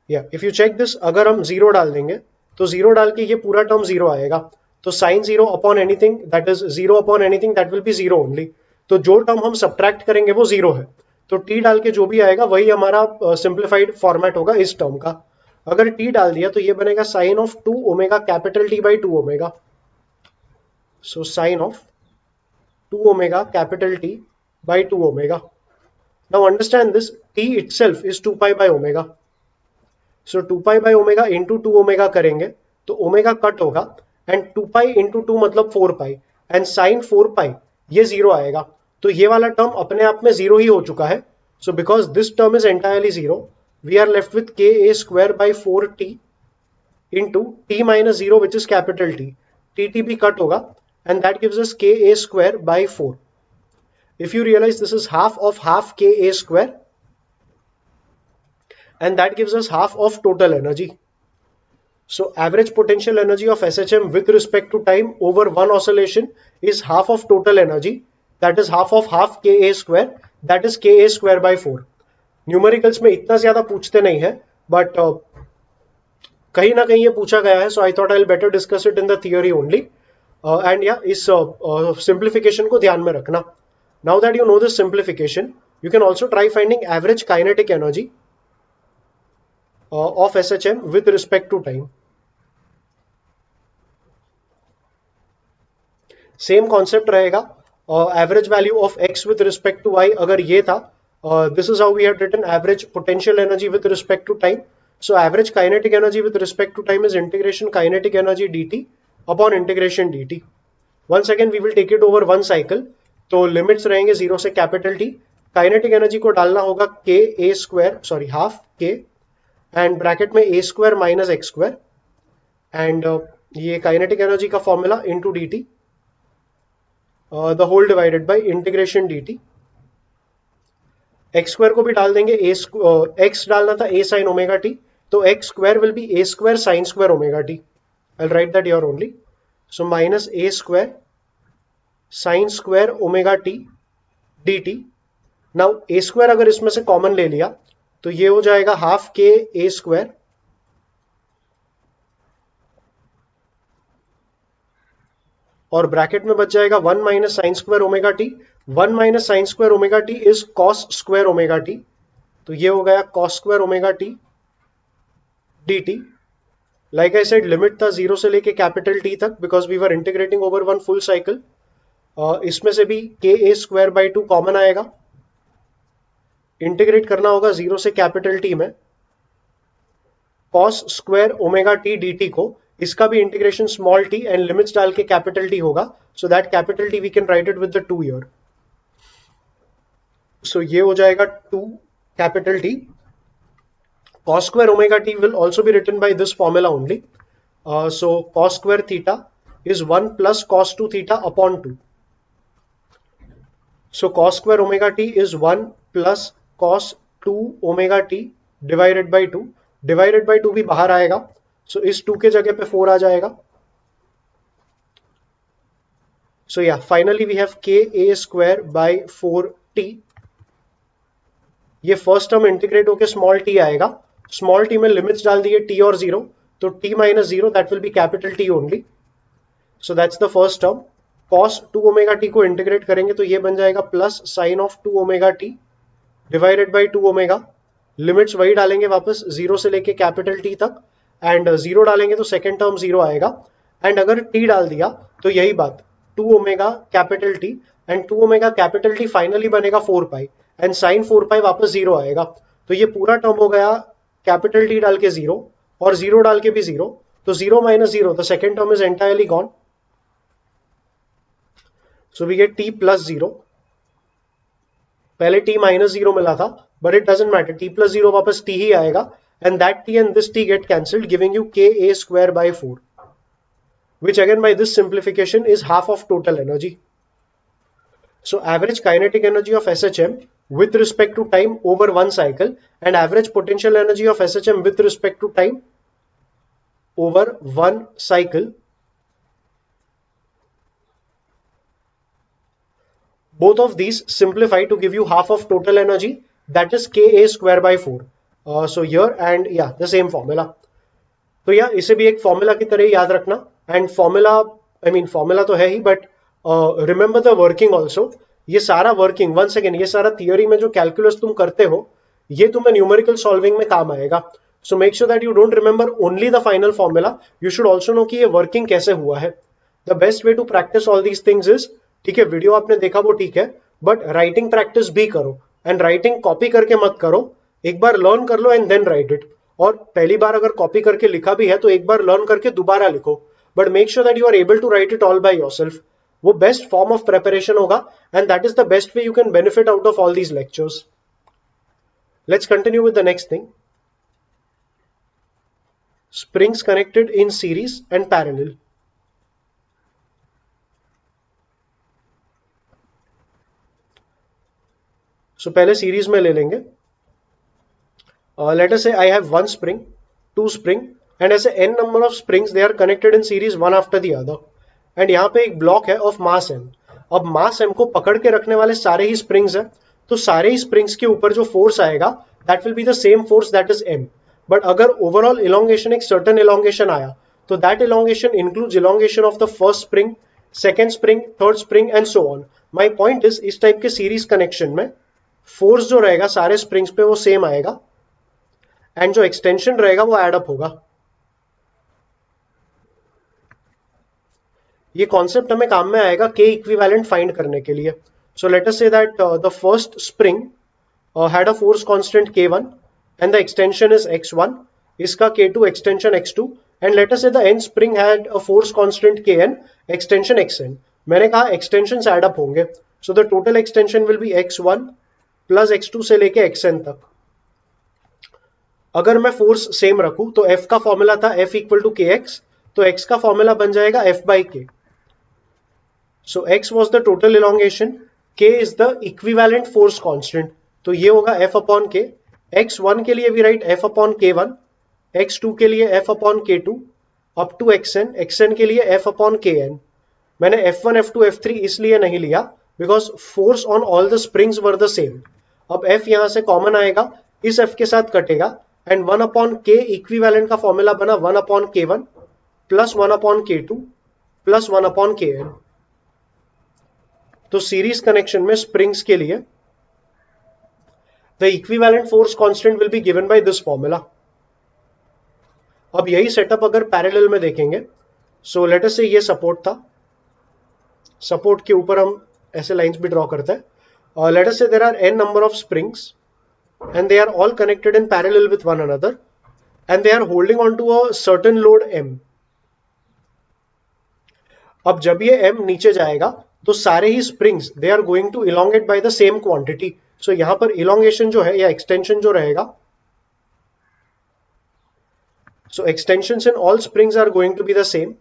if you check this, अगर हम 0 डाल देंगे तो 0 डाल के ये पूरा टर्म 0 आएगा. तो sine 0 upon anything that is 0 upon anything that will be 0 only. तो जो टर्म हम सब्ट्रैक्ट करेंगे वो 0 है, तो t डाल के जो भी आएगा वही हमारा सिंप्लीफाइड फॉर्मेट होगा इस टर्म का. अगर t डाल दिया तो ये बनेगा sine of 2 omega capital T by 2 omega. So sine of 2 omega capital T by 2 omega. Now understand this, T itself is 2 pi by omega. So 2 pi by omega into 2 omega करेंगे तो omega कट होगा, एंड 2 पाई इंटू 2 मतलब 4 पाई एंड साइन 4 पाई ये जीरो आएगा, तो ये वाला टर्म अपने आप में जीरो ही हो चुका है. So because this term is entirely zero, we are left with k a square by 4t into t minus zero which is capital T. T भी कट होगा and that gives us ka square by 4. If you realize this is half ka square and that gives us half of total energy. So average potential energy of SHM with respect to time over one oscillation is half of total energy, that is half of half ka square, that is ka square by 4. Numericals में इतना ज्यादा पूछते नहीं है बट कहीं ना कहीं ये पूछा गया है, so I thought I will better discuss it in the theory only. And या इस सिंप्लीफिकेशन को ध्यान में रखना. Now that you know this simplification, you can also try finding average kinetic energy of SHM with respect to time. Same concept रहेगा. Average value of x with respect to y अगर ये था, this is how we had written average potential energy with respect to time. So average kinetic energy with respect to time is integration kinetic energy dt upon integration dt. Once again we will take it over one cycle, तो लिमिट्स रहेंगे जीरो से कैपिटल T. काइनेटिक एनर्जी को डालना होगा k a square sorry half k and bracket में a square minus x square and ये काइनेटिक एनर्जी का formula into dt the whole divided by integration dt. X square को भी डाल देंगे, एक्स डालना था a साइन ओमेगा t, तो x square will be a square sine square omega t. I'll write that here only. So minus a square sin square omega t dt. Now a square अगर इसमें से कॉमन ले लिया तो ये हो जाएगा हाफ के a square और ब्रैकेट में बच जाएगा 1 minus sine square omega t. 1 minus sine square omega t is cos square omega t, तो ये हो गया cos square omega t dt. Like I said limit था जीरो से लेके कैपिटल टी तक because we were integrating over one full cycle. इसमें से भी k a square by 2 common आएगा, इंटीग्रेट करना होगा जीरो से कैपिटल टी में. Cos square omega t dt को, इसका भी integration small T and limits डाल के कैपिटल टी होगा, so that capital T we can write it with the 2 year. So ये हो जाएगा 2 capital T. Cos square omega t will also be written by this formula only. So cos square theta is 1 plus cos 2 theta upon 2. So cos square omega t is 1 plus cos 2 omega t divided by 2. Divided by 2 भी बाहर आएगा, so इस 2 के जगह पे 4 आ जाएगा. So yeah, finally we have ka square by 4t. ये फर्स्ट टर्म इंटीग्रेट होके स्मॉल t आएगा. स्मॉल टी में लिमिट्स डाल दिए t और 0, तो t minus 0 that will B capital T only. So that's the first term. cos 2 omega t को इंटीग्रेट करेंगे तो ये बन जाएगा plus sign of 2 omega t divided by 2 omega. Limits वही डालेंगे वापस जीरो से लेके कैपिटल T तक एंड जीरो डालेंगे तो सेकेंड टर्म जीरो आएगा एंड अगर t डाल दिया तो यही बात 2 omega capital T and 2 omega capital T finally बनेगा 4 पाई एंड साइन 4 पाई वापस जीरो आएगा. तो ये पूरा टर्म हो गया कैपिटल T डाल के जीरो और जीरो डाल के भी जीरो, तो zero minus zero, the second term is entirely gone. So we get t plus zero. पहले t माइनस जीरो मिला था but it doesn't matter, t plus zero वापस t ही आएगा and that t and this t get cancelled giving you ka square by 4, which again by this simplification is half of total energy. So average kinetic energy of SHM with respect to time over one cycle and average potential energy of SHM with respect to time over one cycle, both of these simplify to give you half of total energy, that is ka square by 4. So here and yeah the same formula. तो या इसे भी एक फॉर्मूला की तरह याद रखना एंड फॉर्मूला तो है ही but remember the working also. ये सारा वर्किंग वंस अगेन ये सारा थियोरी में जो कैलकुलस तुम करते हो ये तुम्हें न्यूमेरिकल सॉल्विंग में काम आएगा. So make sure that you don't remember only the final formula, you should also know कि ये वर्किंग कैसे हुआ है. The best way to practice all these things is, ठीक है वीडियो आपने देखा वो ठीक है बट राइटिंग प्रैक्टिस भी करो एंड राइटिंग कॉपी करके मत करो, एक बार लर्न कर लो एंड देन राइट इट. और पहली बार अगर कॉपी करके लिखा भी है तो एक बार लर्न करके दोबारा लिखो. But make sure that you are able to write it all by yourself. वो बेस्ट फॉर्म ऑफ प्रिपरेशन होगा and that is the best way you can benefit out of all these lectures. Let's continue with the next thing. Springs connected in series and parallel. So पहले सीरीज में ले लेंगे. Let us say I have one spring, two spring, and as a n number of springs they are connected in series one after the other. And यहाँ पे एक ब्लॉक है of mass m. अब mass m को पकड़ के रखने वाले सारे ही springs हैं, तो सारे ही springs के ऊपर जो force आएगा that will be the same force that is m. But अगर ओवरऑल इलोंगेशन एक सर्टेन इलोंगेशन आया तो that elongation includes elongation of the first spring, second spring, third spring and so on. My point is इस टाइप के सीरीज कनेक्शन में फोर्स जो रहेगा सारे स्प्रिंग्स पे वो सेम आएगा एंड जो एक्सटेंशन रहेगा वो एड अप होगा. ये कॉन्सेप्ट हमें काम में आएगा के इक्विवेलेंट फाइंड करने के लिए. So let us say that the first spring had a force constant k1 and the extension is x1, इसका k2 extension x2, and let us say the n spring had a force constant kn, extension xn. मैंने कहा extensions add up होंगे, so the total extension will be x1 plus x2 से लेके xn तक. अगर मैं फोर्स सेम रखूं तो f का फॉर्मूला था f equal to kx, तो x का फॉर्मूला बन जाएगा f by k. So x was the total elongation, k is the equivalent force constant, तो ये होगा f upon k. x1 के लिए भी right f upon k1, x2 के लिए f upon k2, up to xn के लिए f अपॉन kn. मैंने f1, f2, f3 इसलिए नहीं लिया because force on all the springs were the same. अब f यहां से कॉमन आएगा, इस f के साथ कटेगा एंड 1 अपॉन k इक्विवेलेंट का फॉर्मूला बना 1 upon k1 plus 1 upon k2 plus 1 upon kn. तो सीरीज कनेक्शन में स्प्रिंग्स के लिए the equivalent force constant will be given by this formula. अब यही सेटअप अगर पैरेलल में देखेंगे, सो लेट अस से ये सपोर्ट था, सपोर्ट के ऊपर हम ऐसे लाइंस भी ड्रॉ करते हैं. Let us say there are n number of springs and they are all connected in parallel with one another and they are holding on to a certain load m. अब जब ये m नीचे जाएगा तो सारे ही springs they are going to elongate by the same quantity. So यहां पर इलोंगेशन जो है या एक्सटेंशन जो रहेगा, so extensions in all springs are going to be the same.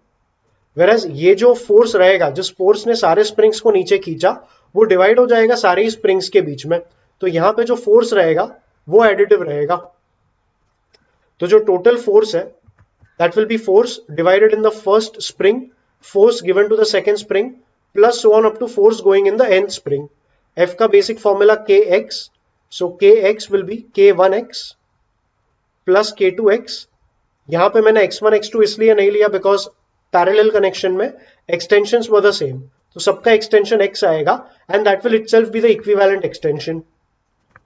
Whereas ये जो फोर्स रहेगा, जिस फोर्स ने सारे स्प्रिंग्स को नीचे खींचा, वो डिवाइड हो जाएगा सारे ही स्प्रिंग्स के बीच में. तो यहां पे जो फोर्स रहेगा वो एडिटिव रहेगा. तो जो टोटल फोर्स है that will be force divided in the first spring, force given to the second spring plus so on up to force going in the nth spring. f का basic formula kx, so kx will be k1x plus k2x. यहां पे मैंने x1 x2 इसलिए नहीं लिया बिकॉज पैरेलल कनेक्शन में एक्सटेंशंस वर द सेम, तो सबका एक्सटेंशन x आएगा and that will itself be the equivalent extension.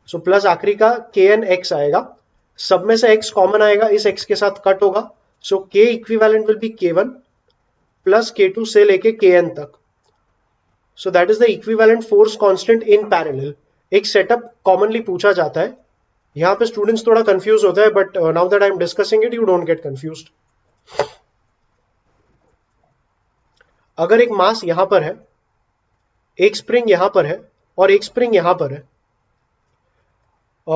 So plus आखिरी का kn x आएगा, सब में से x कॉमन आएगा, इस x के साथ कट होगा, सो k equivalent will be k1 plus k2 से लेके kn तक. So that is the equivalent force constant in parallel. एक सेटअप कॉमनली पूछा जाता है, यहाँ पे स्टूडेंट्स थोड़ा कंफ्यूज होता है, but now that I am discussing it you don't get confused. अगर एक मास यहां पर है, एक स्प्रिंग यहां पर है और एक स्प्रिंग यहां पर है,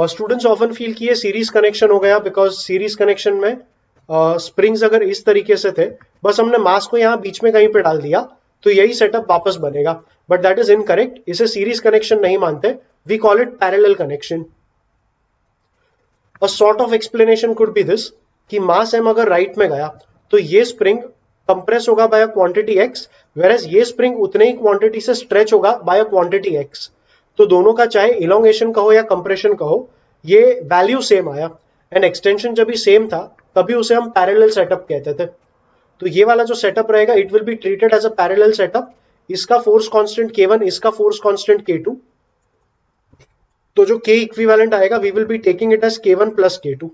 स्टूडेंट्स ऑफन फील किए सीरीज कनेक्शन हो गया बिकॉज सीरीज कनेक्शन में स्प्रिंग्स अगर इस तरीके से थे, बस हमने मास को यहां बीच में कहीं पे डाल दिया तो यही सेटअप वापस बनेगा, बट दैट इज इनकरेक्ट. इसे सीरीज कनेक्शन नहीं मानते, we call it parallel connection. A sort of explanation could be this कि मास m अगर राइट में गया तो ये स्प्रिंग कंप्रेस होगा by a quantity x, whereas ये स्प्रिंग उतने ही क्वांटिटी से स्ट्रेच होगा बाय अ क्वांटिटी x. तो दोनों का चाहे इलोंगेशन कहो या कंप्रेशन कहो, ये वैल्यू सेम आया एंड एक्सटेंशन जब भी सेम था तभी उसे हम पैरेलल सेटअप कहते थे. तो ये वाला जो सेटअप रहेगा it will be treated as a parallel setup. इसका फोर्स कांस्टेंट k1, इसका फोर्स कांस्टेंट k2, तो जो k इक्विवेलेंट आएगा we will be taking it as k1 plus k2.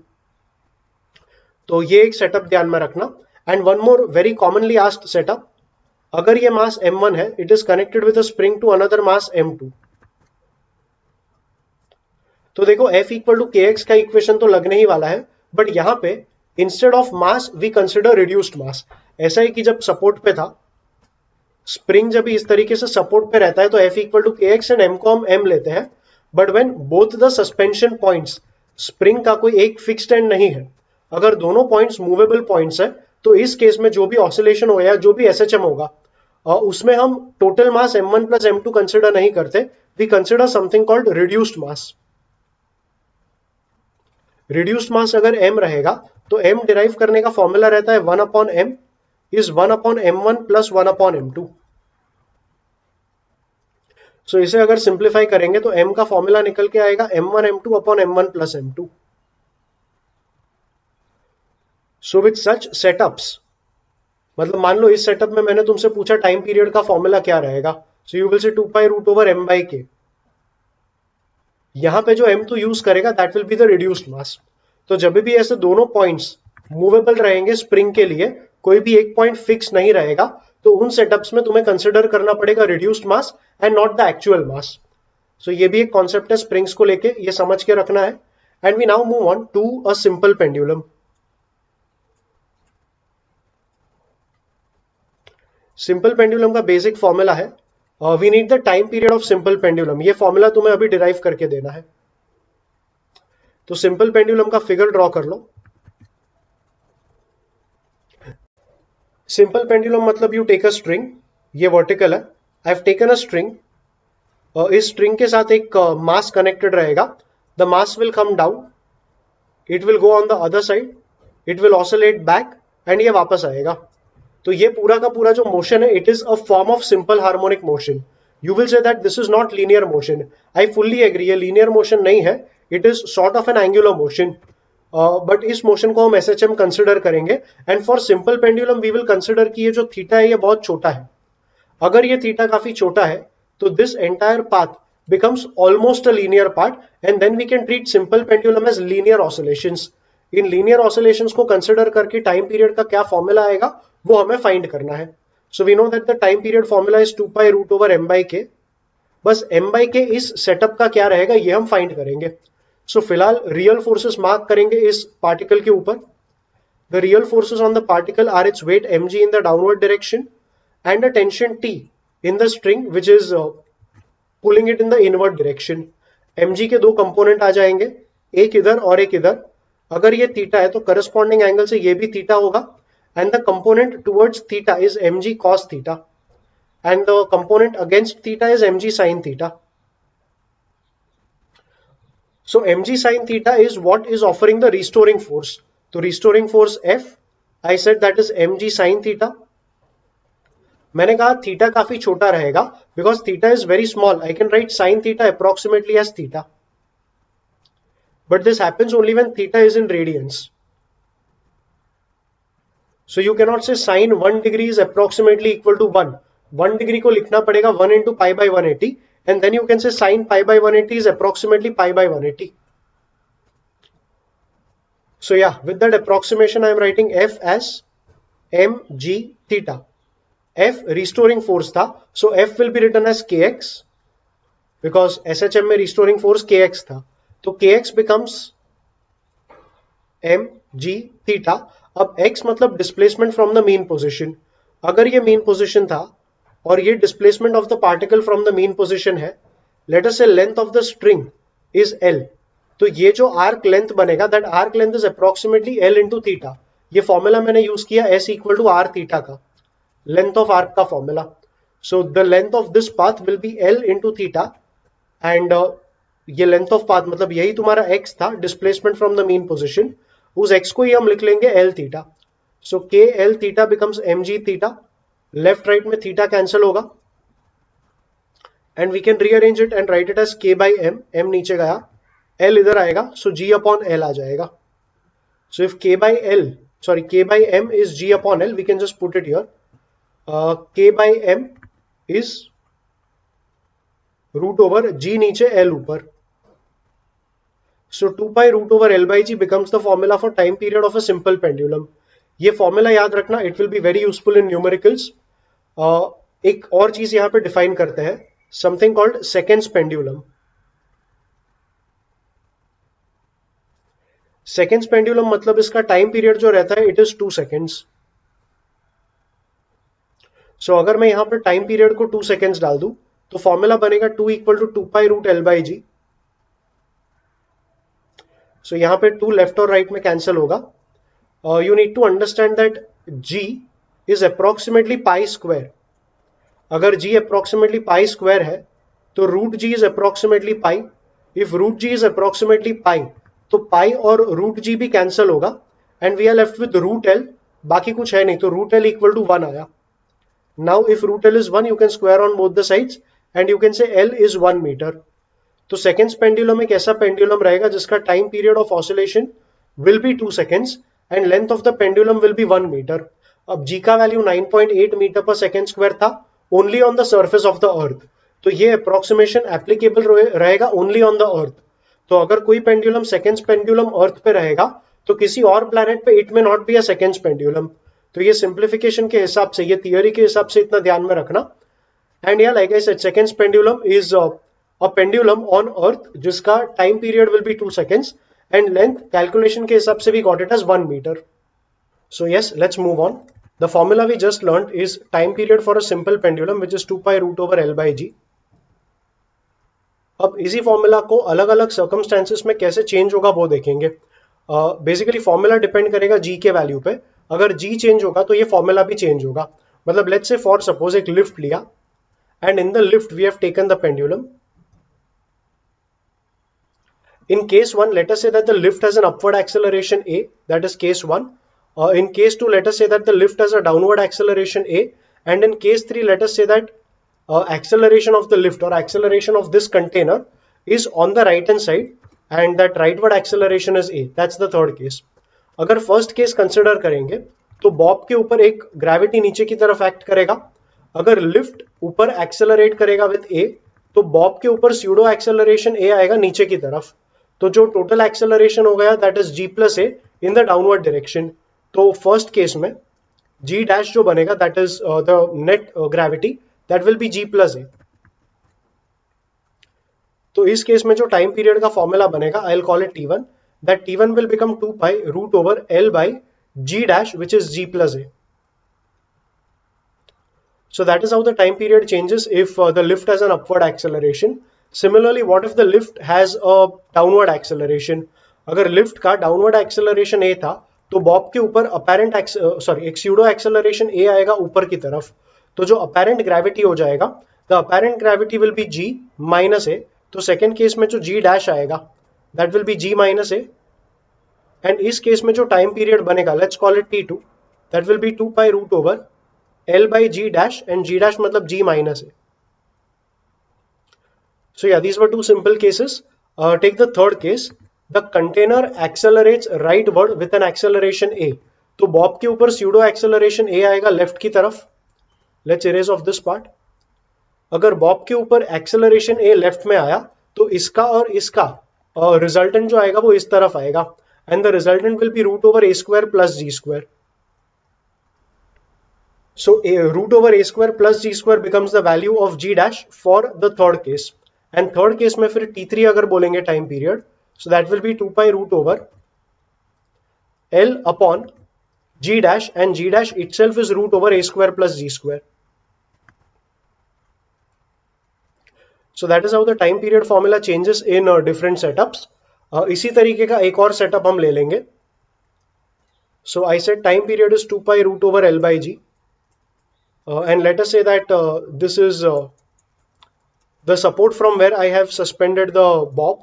तो ये एक सेटअप ध्यान में रखना. And one more very commonly asked setup, अगर ये मास m1 है, it is connected with a spring to another mass m2. तो देखो F इक्वल टू kx का इक्वेशन तो लगने ही वाला है, बट यहां पे instead of mass we consider reduced mass. ऐसा है कि जब सपोर्ट पे था, स्प्रिंग जब भी इस तरीके से सपोर्ट पे रहता है तो F इक्वल टू के एक्स एंड M को हम M लेते हैं, but when both the suspension points, spring का कोई एक फिक्स्ड एंड नहीं है, अगर दोनों पॉइंट्स मूवेबल पॉइंट्स है, तो इस केस में जो भी ऑसिलेशन हो या जो भी SHM होगा, उसमें हम total mass M1 plus M2 consider नहीं करते, we consider something called reduced mass. Reduced mass अगर M रहेगा तो M डिराइव करने का फॉर्मूला रहता है 1 upon M is 1 upon M1 plus 1 upon M2। सो इसे अगर सिंप्लीफाई करेंगे तो M का फॉर्मूला निकल के आएगा M1 M2 upon M1 plus M2। So with such setups, मतलब मान लो इस सेटअप में मैंने तुमसे पूछा टाइम पीरियड का फॉर्मूला क्या रहेगा, so you will say 2 pi root over M by K. यहां पे जो M2 यूज करेगा that will be the reduced mass. तो जब भी ऐसे दोनों पॉइंट्स मूवेबल रहेंगे स्प्रिंग के लिए, कोई भी एक पॉइंट फिक्स नहीं रहेगा, तो उन सेटअप्स में तुम्हें कंसिडर करना पड़ेगा reduced mass and not the actual mass. So ये भी एक कॉन्सेप्ट है स्प्रिंग्स को लेके, ये समझ के रखना है। And we now move on to a simple pendulum. Simple pendulum का बेसिक फॉर्मूला है, we need the time period of simple pendulum. ये फॉर्मूला तुम्हें अभी डिराइव करके देना है। तो सिंपल पेंडुलम का फिगर ड्रॉ कर लो। सिंपल पेंडुलम मतलब यू टेक अ स्ट्रिंग, ये वर्टिकल है, I have taken a string, इस स्ट्रिंग के साथ एक मास कनेक्टेड रहेगा, the mass will come down, it will go on the other side, it will oscillate back and ये वापस आएगा। तो ये पूरा का पूरा जो मोशन है it is a form of simple harmonic motion. You will say that this is not linear motion, I fully agree, ये लीनियर मोशन नहीं है, it is sort of an angular motion, but इस मोशन को हम SHM कंसिडर करेंगे। And for simple pendulum we will consider कि ये जो थीटा है ये बहुत छोटा है। अगर ये थीटा काफी छोटा है तो this entire path becomes almost a linear part, and then we can treat simple pendulum as linear oscillations. इन linear oscillations को कंसिडर करके टाइम पीरियड का क्या फॉर्मूला आएगा वो हमें फाइंड करना है। So we know that the time period formula is 2 pi root over M by K. बस M बाई के इस सेटअप का क्या रहेगा ये हम फाइंड करेंगे। सो फिलहाल रियल फोर्सेस मार्क करेंगे इस पार्टिकल के ऊपर। The real forces on the particle are its weight mg in the downward direction and a tension T in the string which is pulling it in the inward direction. mg के दो कंपोनेंट आ जाएंगे, एक इधर और एक इधर। अगर ये थीटा है तो करस्पॉन्डिंग एंगल से ये भी थीटा होगा, and the component towards theta is mg cos theta and the component against theta is mg sin theta. So mg sin theta is what is offering the restoring force. तो restoring force F, I said that is mg sin theta. मैंने कहा थीटा काफी छोटा रहेगा because theta is very small, I can write sine theta approximately as theta, but this happens only when theta is in radians. So you can not say sine 1 degree is approximately equal to 1, 1 degree को लिखना पड़ेगा 1 into pi by 180, and then you can say sine pi by 180 is approximately pi by 180। So yeah, with that approximation I am writing F as mg theta. F restoring force था, so F will be written as kx because SHM में restoring force kx था, तो kx becomes mg theta। अब x मतलब displacement from the mean position, अगर ये mean position था और ये displacement of the particle from the mean position है, let us say length of the string is L, तो ये जो आर्क लेंथ बनेगा that arc length is approximately L into theta. ये फॉर्मूला मैंने यूज किया S equal to R theta का, लेंथ ऑफ आर्क का formula. So the length of this path will be L into theta, and ये लेंथ ऑफ पाथ मतलब यही तुम्हारा x था, displacement from the mean position, उस x को ही हम लिख लेंगे L theta. So K L theta becomes mg theta, left right में थीटा कैंसिल होगा, and we can rearrange it and write it as k by m, m नीचे गया, L इधर आएगा, सो g अपॉन L आ जाएगा। So if k by L, sorry, k by m is g upon L, we can just put it here. K by m is root over g नीचे L ऊपर. So 2 pi root over L by g becomes the formula for time period of a simple pendulum. ये फॉर्मूला याद रखना, it will be very useful in numericals. एक और चीज यहां पे डिफाइन करते हैं, something called seconds pendulum. Seconds pendulum मतलब इसका टाइम पीरियड जो रहता है इट इज 2 सेकेंड्स। सो अगर मैं यहाँ पर टाइम पीरियड को 2 सेकेंड्स डाल दूं तो फॉर्मूला बनेगा 2 equal to 2 pi root L by G. So यहाँ पे 2 लेफ्ट और राइट में कैंसिल होगा। You need to understand that g is approximately pi square. अगर g अप्रोक्सीमेटली पाई स्क्वायर है तो root g is approximately pi. If root g is approximately pi तो पाई और रूट g भी कैंसिल होगा and we are left with root l। बाकी कुछ है नहीं तो रूट l इक्वल टू 1 आया। Now if root l is 1 you can square on both the sides and you can say l is 1 metre. तो सेकेंड्स पेंडुलम एक ऐसा पेंडुलम रहेगा जिसका time period of oscillation will be 2 seconds and length of the pendulum will be 1 metre. अब g का value 9.8 metre per second square था only on the surface of the earth, तो ये अप्रोक्सीमेशन एप्लीकेबल रहेगा ओनली ऑन द अर्थ। तो अगर कोई पेंडुलम सेकेंड्स पेंडुलम अर्थ पे रहेगा तो किसी और प्लैनेट पे इट में not be a seconds pendulum. तो ये सिंप्लीफिकेशन के हिसाब से, ये थियोरी के हिसाब से इतना ध्यान में रखना। एंड या like I said seconds pendulum is a pendulum on earth जिसका time period will be 2 seconds and length calculation के हिसाब से we got it as 1 meter. So yes, let's move on. The formula we just learned is time period for a simple pendulum which is 2 pi root over L by G. अब इसी फॉर्मूला को अलग अलग सर्कमस्टेंसेस में कैसे चेंज होगा वो देखेंगे। बेसिकली फॉर्मूला डिपेंड करेगा g के वैल्यू पे। अगर g चेंज होगा तो ये फॉर्मूला भी चेंज होगा। मतलब लेट्स से फॉर सपोज एक लिफ्ट लिया and in the lift we have taken the pendulum. In case 1, let us say that the lift has an upward acceleration a, that is case 1. In case 2, let us say that the lift has a downward acceleration a, and in case 3, let us say that acceleration of the lift or acceleration of this container is on the right hand side and that rightward acceleration is a. That's the third case. अगर first case consider करेंगे तो बॉब के ऊपर एक ग्रेविटी नीचे की तरफ एक्ट करेगा। अगर लिफ्ट ऊपर एक्सेलरेट करेगा विद a तो बॉब के ऊपर स्यूडो एक्सेलरेशन a आएगा नीचे की तरफ। तो जो टोटल एक्सेलरेशन हो गया that is g plus A in the downward direction. तो फर्स्ट केस में g डैश जो बनेगा that is the net gravity that will be g plus A. तो इस केस में जो टाइम पीरियड का फॉर्मूला बनेगा I will call it t1, that t1 will become 2 pi root over l by g dash which is g plus a. So that is how the time period changes if the lift has an upward acceleration. Similarly, what if the lift has a downward acceleration? अगर लिफ्ट का डाउनवर्ड एक्सेलरेशन a था तो बॉब के ऊपर अपेरेंट एक स्यूडो एक्सेलरेशन a आएगा ऊपर की तरफ। तो जो अपेरेंट ग्रेविटी हो जाएगा the apparent gravity will be g minus a। तो सेकेंड केस में जो g डैश आएगा that will be g minus a। And इस केस में जो टाइम पीरियड बनेगा let's call it t2, that will be 2 pi root over L by G dash and G dash मतलब G minus A. So yeah, these were two simple cases. Take the third case. The container accelerates rightward with an acceleration A. तो बॉब के ऊपर स्यूडो एक्सेलरेशन A आएगा लेफ्ट की तरफ। Let's erase off this part. अगर बॉब के ऊपर एक्सेलरेशन A लेफ्ट में आया तो इसका और इसका रिजल्टेंट जो आएगा वो इस तरफ आएगा and the resultant will be root over A square plus G square. So root over a square plus g square becomes the value of g dash for the third case. And third case में फिर t3 अगर बोलेंगे time period, so that will be 2 pi root over L upon g dash and g dash itself is root over a square plus g square. So that is how the time period formula changes in different setups. इसी तरीके का एक और setup हम ले लेंगे. So I said time period is 2 pi root over L by g. And let us say that this is the support from where I have suspended the bob.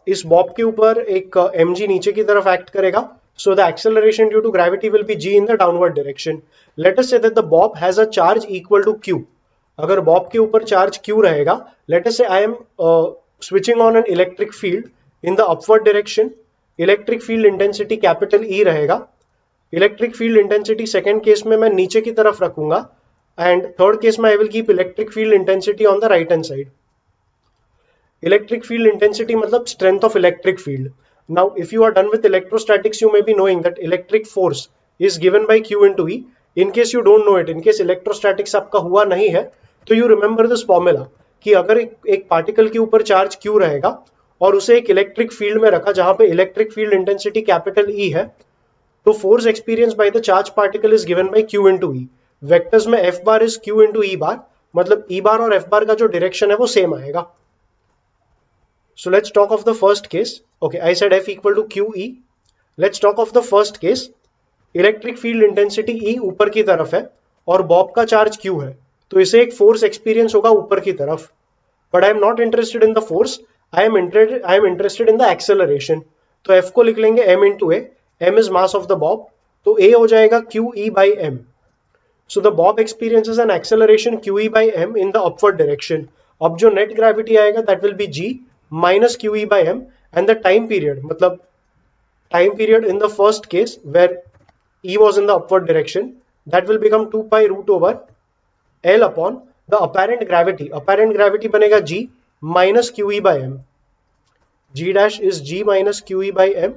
इस बॉब के ऊपर एक mg नीचे की तरफ एक्ट करेगा, so the acceleration due to gravity will be g in the downward direction. Let us say that the bob has a charge equal to q. अगर बॉब के ऊपर चार्ज q रहेगा, let us say I am switching on an electric field in the upward direction. Electric field intensity capital E रहेगा। Electric field intensity second case में मैं नीचे की तरफ रखूंगा एंड थर्ड केस में I will keep electric field intensity on the right hand side. Electric field intensity मतलब strength of electric field. Now if you are done with electrostatics you may be knowing that electric force is given by Q into E. In case you don't know it, in case electrostatics आपका हुआ नहीं है तो यू रिमेंबर दिस फॉर्मूला कि अगर एक पार्टिकल के ऊपर चार्ज Q रहेगा और उसे एक इलेक्ट्रिक फील्ड में रखा जहां पे electric field intensity capital E है, तो force experience by the charge particle is given by q into E. Vectors में f bar is q into E bar, मतलब ई बार और f बार का जो डायरेक्शन है वो सेम आएगा। So let's talk of the first case. Okay, I said F equal to QE. Let's talk of the first case. Electric field intensity E ऊपर की तरफ है और बॉब का चार्ज Q है, तो इसे एक फोर्स एक्सपीरियंस होगा ऊपर की तरफ। But I am not interested in the force, I am interested in the acceleration. तो F को लिख लेंगे m into A, m is mass of the bob, तो A हो जाएगा QE by m. So the bob experiences an acceleration QE by m in the upward direction. अब जो नेट ग्रेविटी आएगा that will be G minus QE by m, and the time period, मतलब time period in the first case where E was in the upward direction, that will become 2 pi root over L upon the apparent gravity. Apparent gravity बनेगा G minus QE by m. G dash is G minus QE by m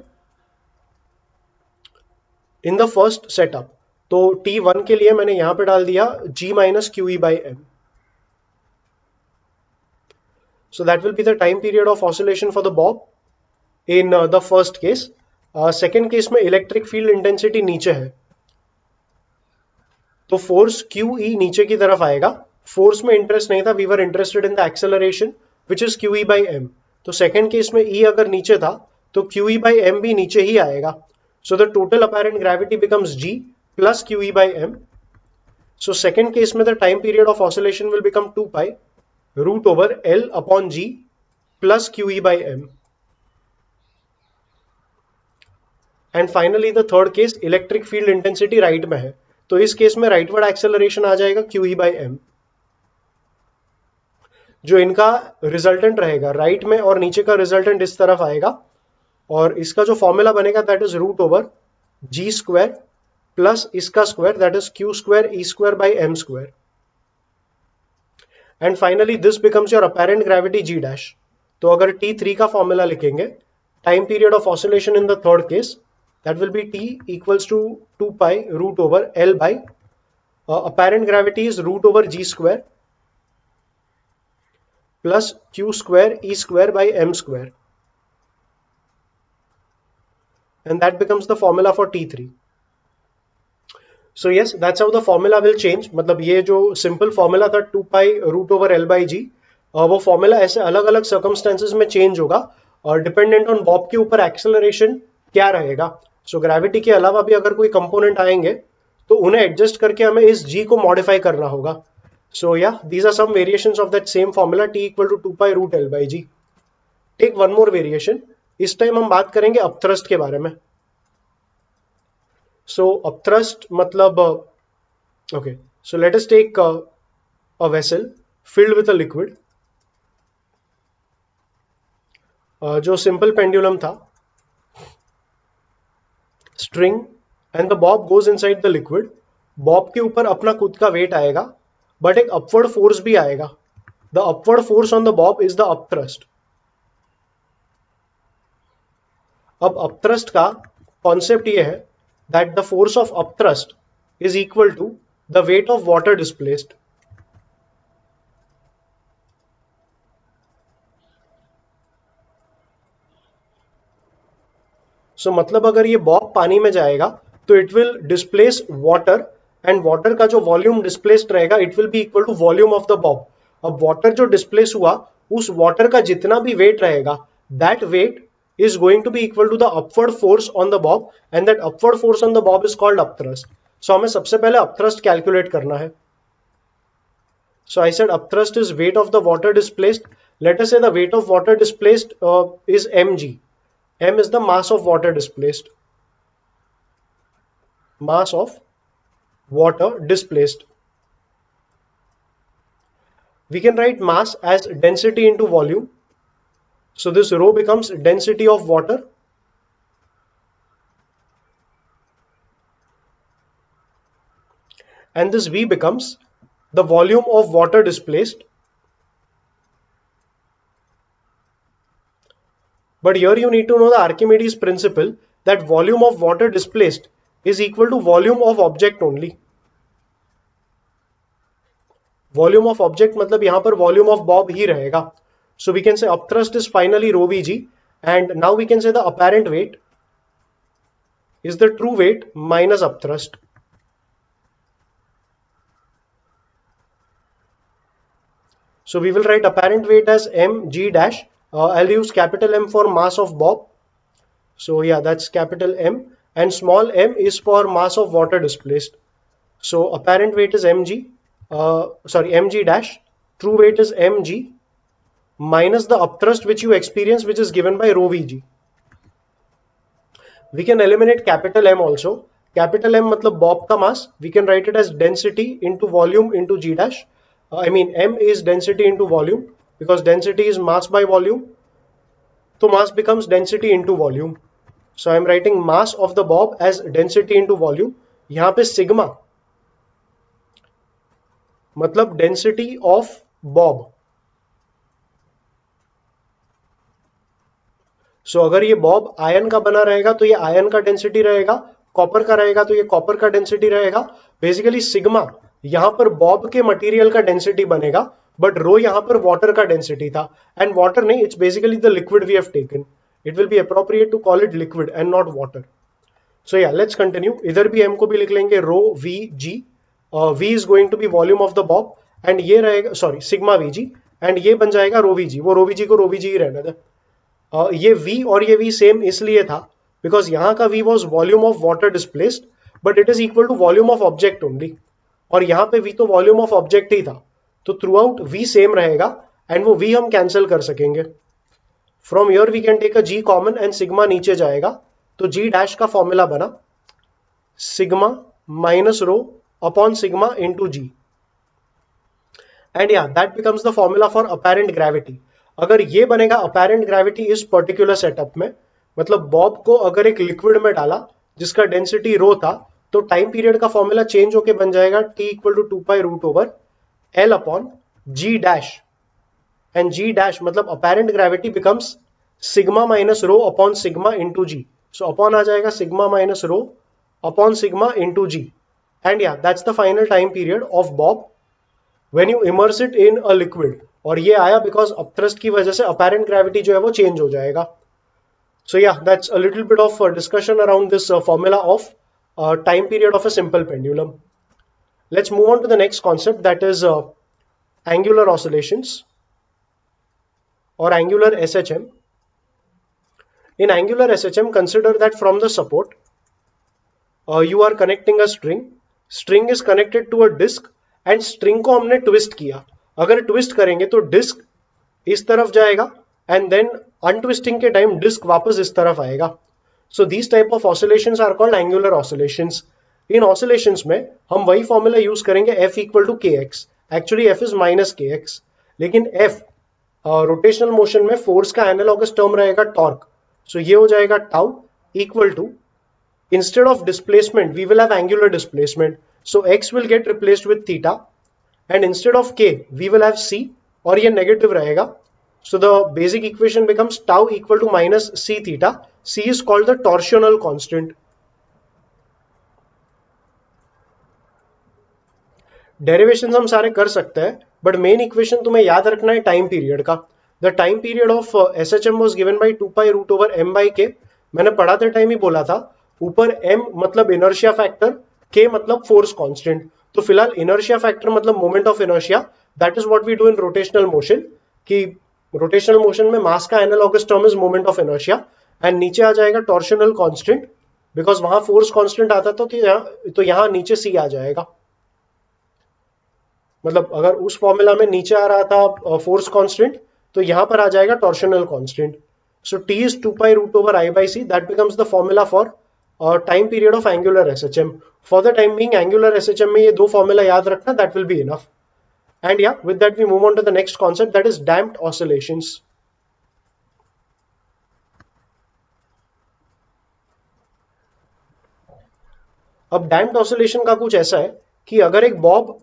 in the first setup. तो T1 के लिए मैंने यहां पे डाल दिया G minus QE by m. So that will be the time period of oscillation for the bob in the first case. Second case में इलेक्ट्रिक फील्ड इंटेंसिटी नीचे है, तो फोर्स QE नीचे की तरफ आएगा। फोर्स में इंटरेस्ट नहीं था, we were interested in the acceleration which is QE by m. तो सेकेंड केस में E अगर नीचे था तो QE by m भी नीचे ही आएगा। So the total apparent gravity becomes G plus QE by m. So second case में the time period of oscillation will become 2 pi root over L upon G plus QE by m. And finally the third case, electric field intensity right में है, तो इस केस में राइटवर्ड एक्सेलरेशन आ जाएगा QE by m. जो इनका रिजल्टेंट रहेगा राइट में और नीचे का रिजल्टेंट इस तरफ आएगा, और इसका जो फॉर्मूला बनेगा that is root over G square plus इसका square that is Q square E square by m square. And finally this becomes your apparent gravity G dash. तो अगर T3 का फॉर्मूला लिखेंगे, time period of oscillation in the third case, that will be T equals to 2 pi root over L by apparent gravity is root over G square plus Q square E square by m square, and that becomes the formula for T3. So yes, that's how the formula will change. मतलब ये जो सिंपल फॉर्मूला था 2 pi root over L by G, वो फॉर्मूला ऐसे अलग अलग सर्कमस्टेंसेज में चेंज होगा और डिपेंडेंट ऑन बॉब के ऊपर एक्सेलरेशन क्या रहेगा. सो ग्रेविटी के अलावा भी अगर कोई कंपोनेंट आएंगे तो उन्हें एडजस्ट करके हमें इस G को मॉडिफाई करना होगा. So yeah these are some variations of that same formula T equal to 2 pi root L by G. Take one more variation. इस टाइम हम बात करेंगे अपथ्रस्ट के बारे में. So upthrust मतलब okay, so let us take a vessel filled with a liquid. जो simple pendulum था, string and the bob goes inside the liquid. bob के ऊपर अपना खुद का weight आएगा, but एक upward force भी आएगा. The upward force on the bob is the upthrust. अब upthrust का concept ये है that the force of upthrust is equal to the weight of water displaced. So मतलब अगर ये बॉब पानी में जाएगा तो it will displace water, and water का जो volume displaced रहेगा it will be equal to volume of the bob. अब water जो displace हुआ, उस water का जितना भी weight रहेगा, that weight is going to be equal to the upward force on the bob, and that upward force on the bob is called upthrust. So हमें सबसे पहले upthrust calculate करना है. So I said upthrust is weight of the water displaced. Let us say the weight of water displaced is mg. M is the mass of water displaced. Mass of water displaced. We can write mass as density into volume. So this rho becomes density of water, and this V becomes the volume of water displaced. But here you need to know the Archimedes principle, that volume of water displaced is equal to volume of object only. Volume of object मतलब यहाँ पर volume of bob ही रहेगा. So we can say upthrust is finally rho Vg, and now we can say the apparent weight is the true weight minus upthrust. So we will write apparent weight as mg dash. I'll use capital M for mass of Bob. So yeah, that's capital M, and small m is for mass of water displaced. So apparent weight is mg, mg dash. True weight is mg minus the upthrust which you experience, which is given by rho vg. We can eliminate capital M also. Capital M मतलब Bob का mass. We can write it as density into volume into g dash. M is density into volume because density is mass by volume. So mass becomes density into volume. So I am writing mass of the Bob as density into volume. यहाँ पे sigma मतलब density of Bob. सो अगर ये बॉब आयन का बना रहेगा तो ये आयन का डेंसिटी रहेगा, कॉपर का रहेगा तो ये कॉपर का डेंसिटी रहेगा. बेसिकली सिग्मा यहां पर बॉब के मटेरियल का डेंसिटी बनेगा, बट रो यहां पर वाटर का डेंसिटी था. एंड वाटर नहीं, it's basically the liquid we have taken. It will be appropriate to call it liquid and not water. So या लेट्स कंटिन्यू. इधर भी एम को भी लिख लेंगे rho V G. V is going to be volume of the bob and ये रहेगा सिग्मा वी जी, एंड ये बन जाएगा रो वी जी. वो रो वी जी को रो वी जी ही रहने दे. ये v और ये v सेम इसलिए था बिकॉज यहाँ का v was volume of water displaced, but it is equal to volume of object only. और यहाँ पे v तो वॉल्यूम ऑफ ऑब्जेक्ट ही था, तो थ्रू आउट v सेम रहेगा एंड वो v हम कैंसिल कर सकेंगे. From here we can take a g common and sigma नीचे जाएगा, तो g डैश का फॉर्मूला बना sigma minus rho upon sigma into g. And या that becomes the formula for apparent gravity. अगर ये बनेगा अपेरेंट ग्रेविटी इस पर्टिकुलर सेटअप में, मतलब बॉब को अगर एक लिक्विड में डाला जिसका डेंसिटी रो था, तो टाइम पीरियड का फॉर्मूला चेंज होके बन जाएगा t equal to 2 pi root over l upon g dash. And g dash मतलब apparent gravity becomes sigma minus rho upon sigma into G. So upon आ जाएगा sigma minus rho upon sigma into G. And या that's the final time period of bob when you immerse it in a liquid. और ये आया बिकॉज अपथ्रस्ट की वजह से अपेरेंट ग्रेविटी जो है वो चेंज हो जाएगा. सो या that's a little bit of discussion around this formula of time period of a simple pendulum. Let's move on to the next concept, that is angular oscillations or angular SHM. In angular SHM, consider that from the support, you are connecting a string. String is connected to a disc and string को हमने twist किया. अगर twist करेंगे तो disc इस तरफ जाएगा and then untwisting के time disc वापस इस तरफ आएगा. So these type of oscillations are called angular oscillations. In oscillations में हम वही formula use करेंगे F equal to kx. Actually F is minus kx. लेकिन F रोटेशनल मोशन में फोर्स का एनालॉगस टर्म रहेगा टॉर्क. सो ये हो जाएगा tau equal to, instead of displacement we will have angular displacement, so x will get replaced with theta and instead of k we will have c, और ये नेगेटिव रहेगा. So the basic equation becomes tau equal to minus c theta. c is called the torsional constant. Derivation हम सारे कर सकते हैं, बट मेन इक्वेशन तुम्हें याद रखना है टाइम पीरियड का. The time period of SHM was given by 2 pi root over m by k. मैंने पढ़ाते टाइम ही बोला था, ऊपर m मतलब इनर्शिया फैक्टर, k मतलब फोर्स कांस्टेंट. तो फिलहाल इनर्शिया फैक्टर मतलब moment of inertia, that is what we do in rotational motion. कि रोटेशनल मोशन में मास का analogous term is moment of inertia, and नीचे आ जाएगा टॉर्शनल कांस्टेंट, बिकॉज वहां फोर्स कांस्टेंट आता था तो यहाँ नीचे c आ जाएगा. मतलब अगर उस फॉर्मूला में नीचे आ रहा था फोर्स कांस्टेंट, तो यहां पर आ जाएगा torsional constant. So t is 2 pi root over I by c. That becomes the formula for time period of angular SHM. For the time being, angular SHM में ये दो फॉर्मूला याद रखना, that will be enough. And yeah, with that we move on to the next concept, that is damped oscillations. अब damped oscillation का कुछ ऐसा है कि अगर एक बॉब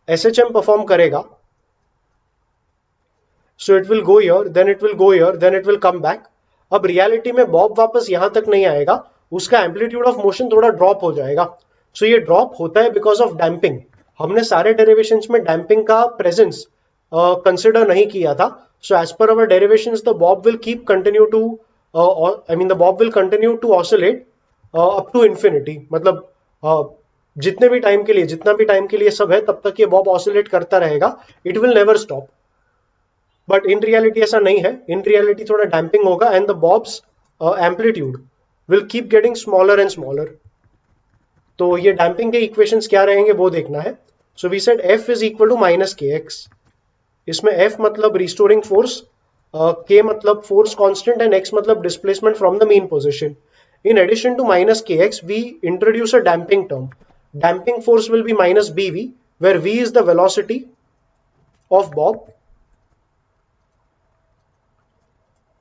SHM परफॉर्म करेगा, so it will go here, then it will go here, then it will come back. अब रियलिटी में बॉब वापस यहां तक नहीं आएगा, उसका एम्पलीट्यूड ऑफ मोशन थोड़ा ड्रॉप हो जाएगा. सो ये ड्रॉप होता है बिकॉज ऑफ डैम्पिंग. हमने सारे डेरिवेशंस में डैम्पिंग का प्रेजेंस कंसिडर नहीं किया था. So as per our derivations the bob will keep continue to the bob will continue to oscillate up to infinity, मतलब जितना भी टाइम के लिए सब है तब तक ये बॉब ऑसिलेट करता रहेगा, it will never stop. But in reality ऐसा नहीं है, इन रियलिटी थोड़ा डैम्पिंग होगा and the bobs amplitude will keep getting smaller and smaller. तो ये डैम्पिंग के इक्वेशंस क्या रहेंगे वो देखना है। So we said F is equal to minus के एक्स। इसमें F मतलब रिस्टोरिंग फोर्स, K मतलब फोर्स कांस्टेंट एंड X मतलब displacement from the mean position. In addition to minus kx, we introduce a damping term. Damping force will be minus bv, where v is the velocity of bob.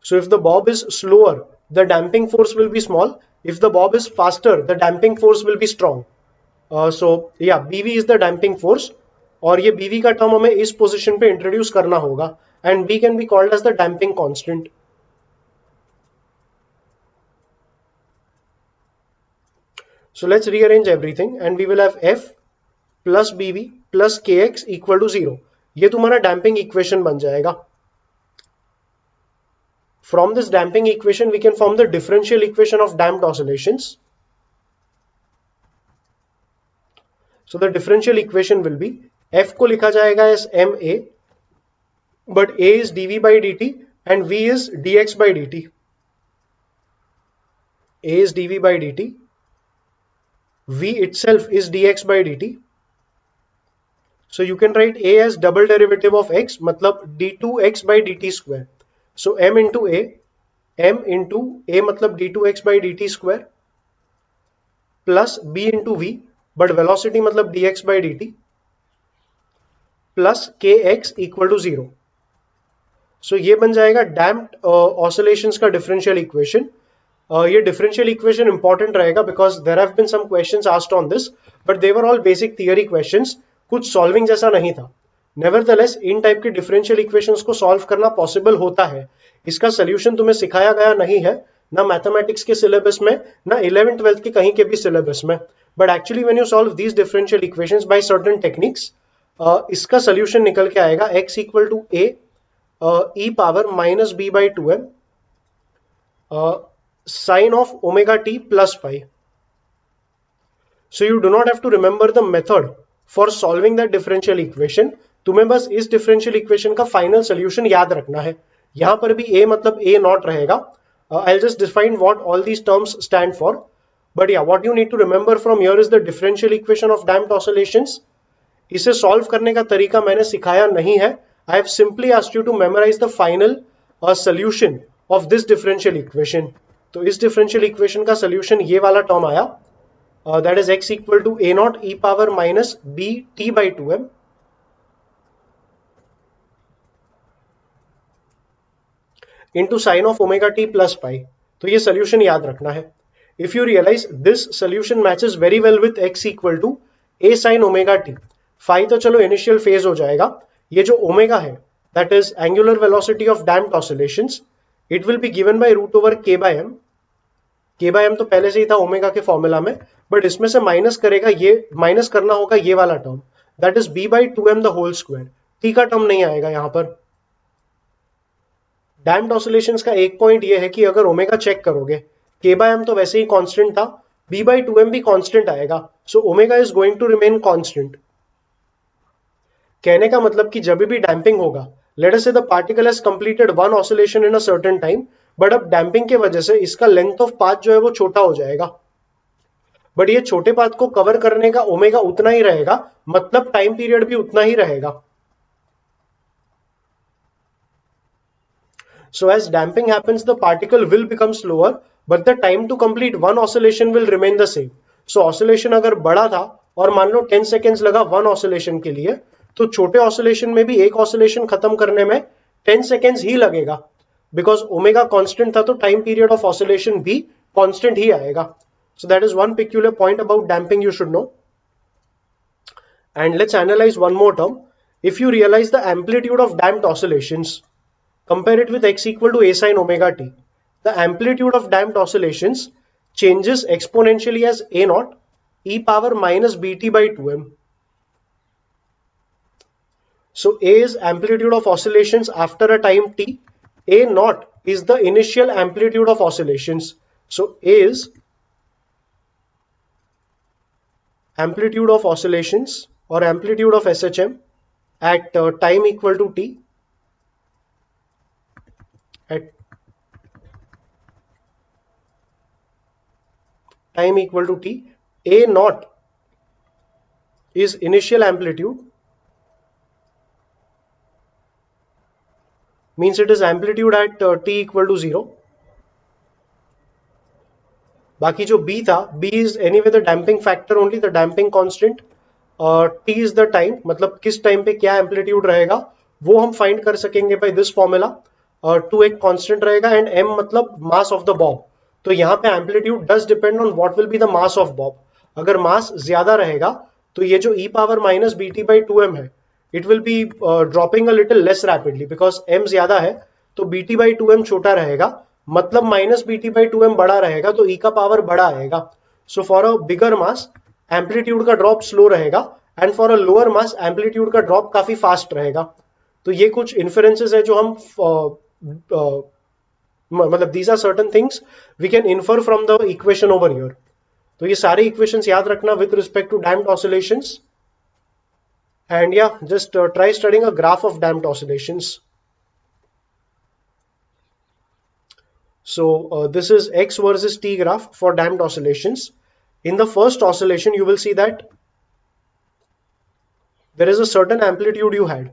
So if the bob is slower, the damping force will be small. If the bob is faster, the damping force will be strong. So yeah, bv is the damping force. और ये bv का टर्म हमें इस पोजीशन पे इंट्रोड्यूस करना होगा and b can be called as the damping constant. So let's rearrange everything and we will have F plus BV plus KX equal to 0. ये तुम्हारा डैम्पिंग इक्वेशन बन जाएगा। From this damping equation we can form the differential equation of damped oscillations. So the differential equation will be F को लिखा जाएगा as MA, but A is dV by dt and V is dx by dt. A is dV by dt, V itself is dx by dt. So you can write A as double derivative of x, मतलब d2x by dt square. So m into A मतलब d2x by dt square plus b into V, but velocity मतलब dx by dt plus kx equal to 0. So ये बन जाएगा डैम्प्ड ऑसिलेशंस का डिफरेंशियल इक्वेशन। ये डिफरेंशियल इक्वेशन इंपॉर्टेंट रहेगा because there have been some questions asked on this, but they were all basic theory questions, कुछ सॉल्विंग जैसा नहीं था। नेवरदलेस इन टाइप के डिफरेंशियल इक्वेशंस को सॉल्व करना पॉसिबल होता है। इसका सोल्यूशन तुम्हें सिखाया गया नहीं है, ना मैथमेटिक्स के सिलेबस में, ना 11th 12th के कहीं के भी सिलेबस में, but actually when you solve these differential equations by certain techniques, इसका सोल्यूशन निकल के आएगा x equal to a e power minus b by 2m sin of omega t plus pi. So you do not have to remember the method for solving that differential equation. तुम्हें बस इस differential equation का final solution याद रखना है। यहां पर भी a मतलब a naught रहेगा। I'll just define what all these terms stand for. But yeah, what you need to remember from here is the differential equation of damped oscillations. इसे solve करने का तरीका मैंने सिखाया नहीं है। I have simply asked you to memorize the final solution of this differential equation. तो इस डिफरेंशियल इक्वेशन का सोल्यूशन ये वाला टर्म आया, that is x equal to a naught e power minus b t by 2m into sine of omega T plus pi. तो ये सोल्यूशन याद रखना है। If you realise this solution matches very well with x equal to a sine omega T. Phi तो चलो इनिशियल फेज हो जाएगा, ये जो ओमेगा है that is angular velocity of damped oscillations, it will be given by root over k by m। k by m तो पहले से ही था ओमेगा के फॉर्मूला में, बट इसमें से माइनस करेगा, ये माइनस करना होगा ये वाला term, that is b by 2m the whole square. t का टर्म नहीं आएगा यहां पर। डैम्प्ड ऑसिलेशंस का एक पॉइंट ये है कि अगर ओमेगा चेक करोगे, k बाय m तो वैसे ही कांस्टेंट था, b बाई 2m भी कांस्टेंट आएगा, so omega is going to remain constant. कहने का मतलब कि जब भी डैम्पिंग होगा, late us say the particle has completed one oscillation in a certain time, but अब डैम्पिंग के वजह से इसका लेंथ ऑफ पाथ जो है वो छोटा हो जाएगा, बट ये छोटे पाथ को कवर करने का ओमेगा उतना ही रहेगा, मतलब टाइम पीरियड भी उतना ही रहेगा। So as damping happens, the particle will become slower, but the time to complete one oscillation will remain the same. So oscillation अगर बड़ा था और मान लो 10 seconds लगा वन oscillation के लिए, तो छोटे oscillation में भी एक oscillation खत्म करने में 10 seconds ही लगेगा, because ओमेगा कांस्टेंट था तो टाइम पीरियड ऑफ ऑसिलेशन भी कांस्टेंट ही आएगा। So that is one peculiar point about damping you should know. And let's analyze one more term. If you realize the amplitude of damped oscillations, compare it with x equal to a sin omega t. The amplitude of damped oscillations changes exponentially as a naught e power minus bt by 2m. So a is amplitude of oscillations after a time t. A naught is the initial amplitude of oscillations. So a is amplitude of oscillations or amplitude of SHM at time equal to t, at time equal to t, A naught is initial amplitude, means it is amplitude at t equal to 0. बाकी जो B था, B is anyway the damping factor only, the damping constant. T is the time, मतलब किस टाइम पे क्या एम्पलीट्यूड रहेगा वो हम फाइंड कर सकेंगे बाय दिस फॉर्मूला. टू एक कांस्टेंट रहेगा एंड m मतलब मास ऑफ द बॉब. तो यहाँ पे amplitude does depend on what will be the mass of bob. अगर मास ज्यादा रहेगा तो ये जो e power minus B T by 2m है, it will be dropping a little less rapidly because m ज्यादा है. तो बी टी बाई 2m छोटा रहेगा, मतलब minus B T by 2m बड़ा रहेगा, तो e का पावर बड़ा आएगा. So for a bigger mass amplitude का ड्रॉप स्लो रहेगा and for a lower mass amplitude का ड्रॉप काफी फास्ट रहेगा. तो ये कुछ इन्फरेंसेस है जो हम मतलब these are certain things we can infer from the equation over here. तो ये सारे इक्वेशंस याद रखना with respect to damped oscillations. And या just try studying a graph of damped oscillations. So this is x versus t graph for damped oscillations. In the first oscillation, you will see that there is a certain amplitude you had.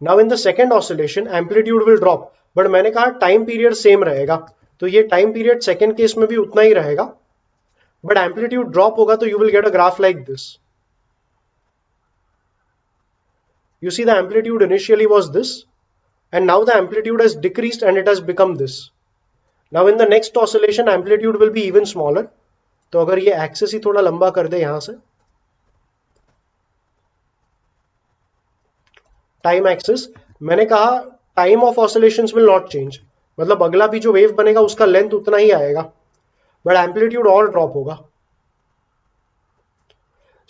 Now in the second oscillation, amplitude will drop. But मैंने कहा time period same रहेगा, तो ये time period second case में भी उतना ही रहेगा. But amplitude drop होगा तो you will get a graph like this. You see the amplitude initially was this, and now the amplitude has decreased and it has become this. Now in the next oscillation amplitude will be even smaller. तो अगर ये एक्सिस ही थोड़ा लंबा कर दे यहां से, टाइम एक्सिस, मैंने कहा time of oscillations will not change, मतलब अगला भी जो वेव बनेगा उसका लेंथ उतना ही आएगा, बट एम्पलीट्यूड और ड्रॉप होगा.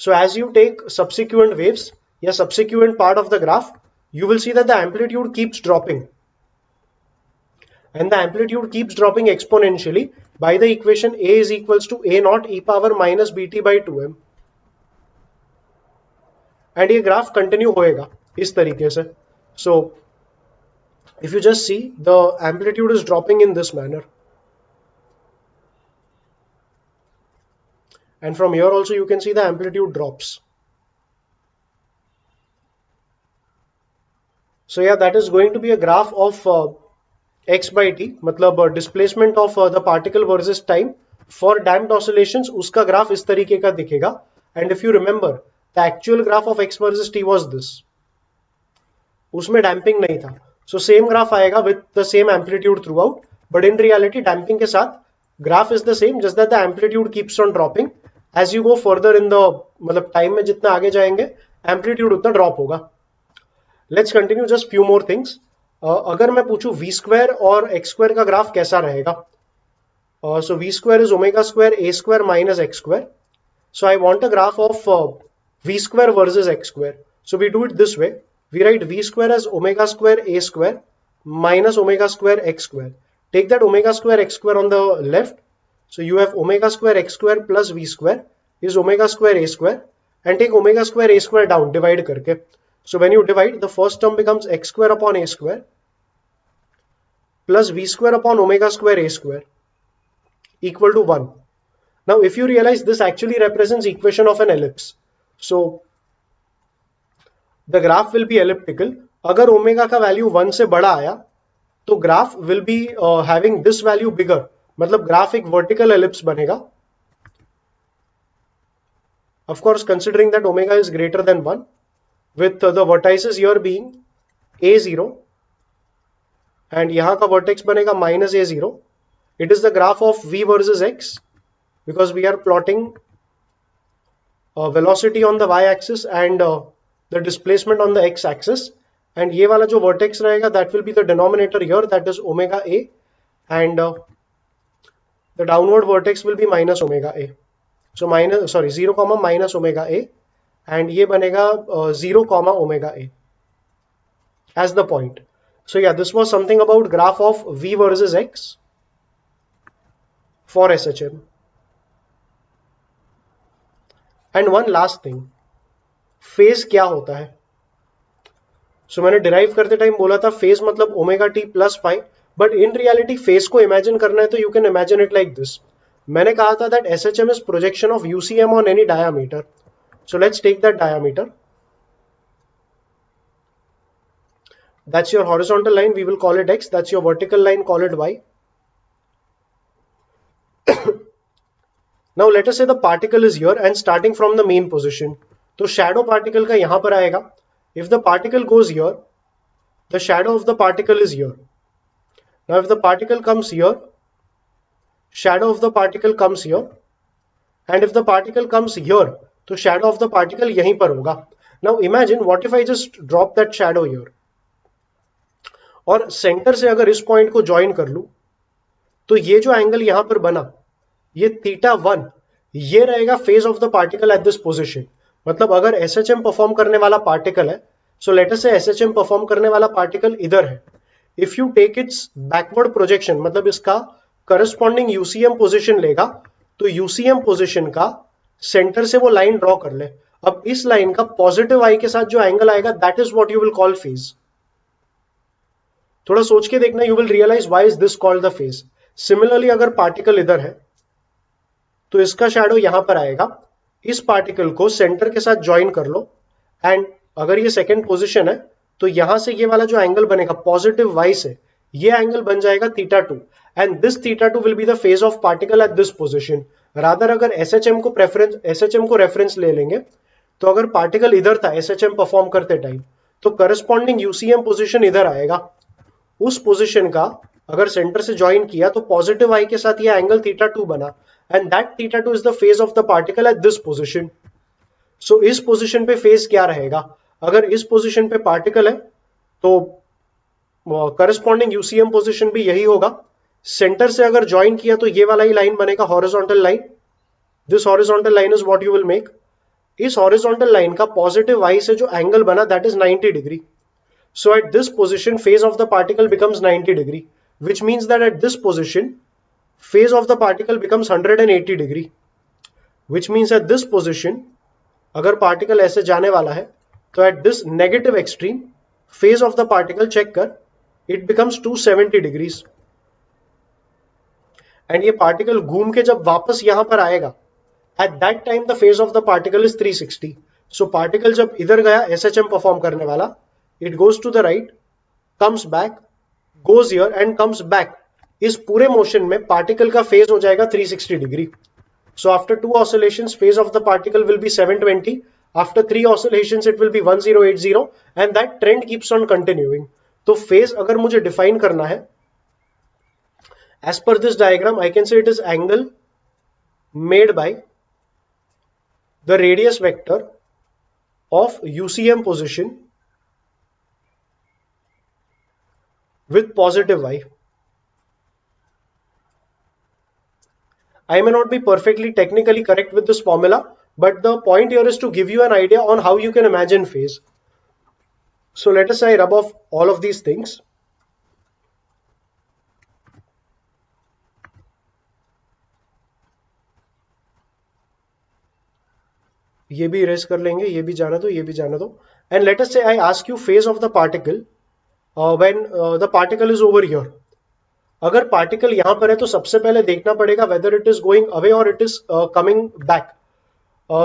So as you take subsequent waves या subsequent part of the graph, you will see that the amplitude keeps dropping. And the amplitude keeps dropping exponentially by the equation A is equals to A naught e power minus bt by 2m. And ये ग्राफ कंटिन्यू होएगा इस तरीके से. So if you just see, the amplitude is dropping in this manner. And from here also you can see the amplitude drops. So yeah, that is going to be a graph of x by t, मतलब displacement of the particle versus time for damped oscillations. उसका ग्राफ इस तरीके का दिखेगा. And if you remember, the actual graph of x versus t was this, उसमें डैम्पिंग नहीं था. सो सेम ग्राफ आएगा with the same amplitude throughout, but in reality damping के साथ graph is the same, just that the amplitude keeps on dropping as you go further in the, मतलब टाइम में जितना आगे जाएंगे एम्पलीट्यूड उतना ड्रॉप होगा. Let's continue just few more things. अगर मैं पूछूं वी स्क्वायर और एक्स स्क्वायर का ग्राफ कैसा रहेगा, so V square is omega square A square minus x square. So I want a graph of V square versus X square. So we do it this way, we write V square as omega square A square minus omega square x square. Take that omega square x square on the left. So you have omega square x square plus v square is omega square a square, and take omega square a square down, divide करके. So when you divide, the first term becomes x square upon a square plus v square upon omega square a square equal to 1. Now if you realize, this actually represents equation of an ellipse. So the graph will be elliptical. अगर ओमेगा का वैल्यू 1 से बड़ा आया तो graph will be having this value bigger, मतलब ग्राफ एक वर्टिकल एलिप्स बनेगा. Of course considering that omega is greater than 1, with the vertices here being a0 and यहां का वर्टेक्स बनेगा minus a0. It is the graph of v versus x because we are plotting velocity on the y axis and the displacement on the x axis. And ये वाला जो vertex रहेगा, that will be the denominator here, that is omega a, and the downward vertex will be minus omega a. So 0 comma minus omega a, and ये बनेगा 0 comma omega a as the point. So yeah, this was something about graph of v versus x for SHM. And one last thing, phase क्या होता है? सो मैंने डिराइव करते टाइम बोला था फेज मतलब omega T plus pi, but in reality phase को इमेजिन करना है तो you can imagine it like this. मैंने कहा था that S H M is projection of UCM on any diameter. So let's take that diameter. That's your horizontal line, we will call it x. That's your vertical line, call it y. Now let us say the particle is here and starting from the main position. तो shadow particle का यहाँ पर आएगा. If the particle goes here, the shadow of the particle is here. Now if the particle comes here, shadow of the particle comes here. And if the particle comes here, तो shadow of the particle यहीं पर होगा. Now imagine what if I just drop that shadow here. और सेंटर से अगर इस पॉइंट को ज्वाइन कर लूं तो ये जो एंगल यहां पर बना, ये θ1, ये रहेगा phase of the particle at this position. मतलब अगर एसएचएम परफॉर्म करने वाला पार्टिकल है, सो लेट अस से एसएचएम परफॉर्म करने वाला पार्टिकल इधर है. If you take its backward projection, मतलब इसका करस्पॉन्डिंग यूसीएम पोजीशन लेगा, तो यूसीएम पोजीशन का सेंटर से वो लाइन ड्रॉ कर ले. अब इस लाइन का पॉजिटिव आई के साथ जो एंगल आएगा, that is what you will call phase. थोड़ा सोच के देखना, you will realise why is this called the phase. Similarly अगर पार्टिकल इधर है तो इसका शैडो यहां पर आएगा. इस पार्टिकल को सेंटर के साथ ज्वाइन कर लो एंड अगर ये सेकंड पोजीशन है तो यहां से ये वाला जो एंगल बनेगा पॉजिटिव वाई से, ये एंगल बन जाएगा θ2 and this θ2 will be the phase of particle at this position. Rather अगर एसएचएम को रेफरेंस ले लेंगे तो अगर पार्टिकल इधर था एसएचएम परफॉर्म करते टाइम, तो करस्पॉन्डिंग यूसीएम पोजीशन इधर आएगा. उस पोजीशन का अगर सेंटर से ज्वाइन किया तो पॉजिटिव आई के साथ ये एंगल θ2 बना and that θ2 is the phase of the particle at this position. So इस पोजीशन पे फेज क्या रहेगा? अगर इस पोजीशन पे पार्टिकल है तो करस्पॉन्डिंग यूसीएम पोजीशन भी यही होगा. सेंटर से अगर ज्वाइन किया तो ये वाला ही लाइन बनेगा, horizontal line. This horizontal line is what you will make. इस हॉरिजॉन्टल लाइन का पॉजिटिव वाई से जो एंगल बना that is 90 degree. So at this position, phase of the particle becomes 90 degree, which means that at this position, phase of the particle becomes 180 degree, which means at this position, अगर particle ऐसे जाने वाला है, तो at this negative extreme, phase of the particle check कर, it becomes 270 degrees. And ये particle घूम के जब वापस यहाँ पर आएगा, at that time the phase of the particle is 360. So particle जब इधर गया SHM perform करने वाला, it goes to the right, comes back, goes here and comes back. इस पूरे मोशन में पार्टिकल का फेज हो जाएगा 360 degree. So after 2 oscillations phase of the particle will be 720. After 3 oscillations it will be 1080 and that trend keeps on continuing. तो फेज अगर मुझे डिफाइन करना है as per this diagram, I can say it is angle made by the radius vector of UCM position with positive y. I may not be perfectly technically correct with this formula, but the point here is to give you an idea on how you can imagine phase. So let us say I rub off all of these things. ये भी erase कर लेंगे, ये भी जाना दो, ये भी जाना दो. And let us say I ask you phase of the particle when the particle is over here. अगर पार्टिकल यहां पर है तो सबसे पहले देखना पड़ेगा whether it is going away or it is coming back.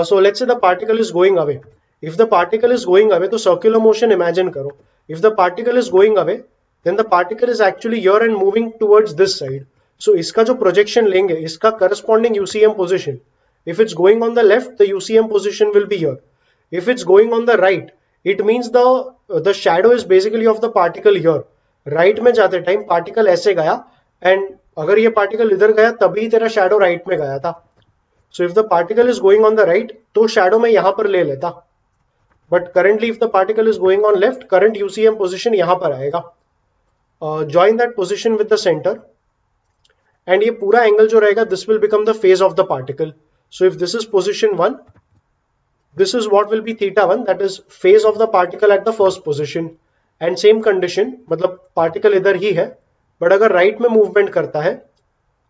So let's say the particle is going away. If the particle is going away तो circular motion imagine करो. If the particle is going away then the particle is actually here and moving towards this side. So इसका जो projection लेंगे, इसका corresponding UCM position, if it's going on the left the UCM position will be here. If it's going on the right, it means the shadow is basically of the particle here. Right में जाते टाइम पार्टिकल ऐसे गया एंड अगर ये पार्टिकल इधर गया तभी तेरा शैडो राइट में गया था. So if the particle is going on the right तो शैडो में यहां पर ले लेता, but currently if the particle is going on left, current UCM position यहां पर आएगा. Join that position with the centre and ये पूरा एंगल जो रहेगा this will become the phase of the particle. So if this is position 1, this is what will be θ1, that is phase of the particle at the first position. And same condition, मतलब पार्टिकल इधर ही है बट अगर राइट में मूवमेंट करता है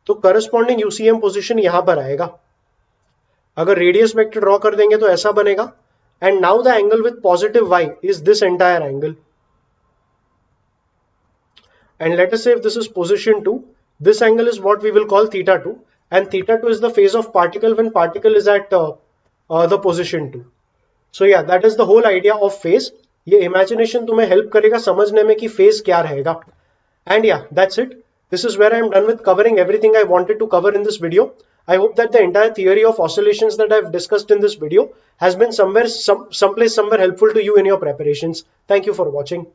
तो करस्पॉन्डिंग यूसीएम पोजीशन यहां पर आएगा. अगर रेडियस वेक्टर ड्रॉ कर देंगे तो ऐसा बनेगा, and now the angle with positive y is this entire angle. And let us say if this is position 2, this angle is what we will call theta 2, and theta 2 is the phase of particle when particle is at the position 2. So yeah, that is the whole idea of phase. ये imagination तुम्हें help करेगा समझने में कि phase क्या रहेगा. And yeah, that's it. This is where I am done with covering everything I wanted to cover in this video. I hope that the entire theory of oscillations that I have discussed in this video has been someplace somewhere helpful to you in your preparations. Thank you for watching.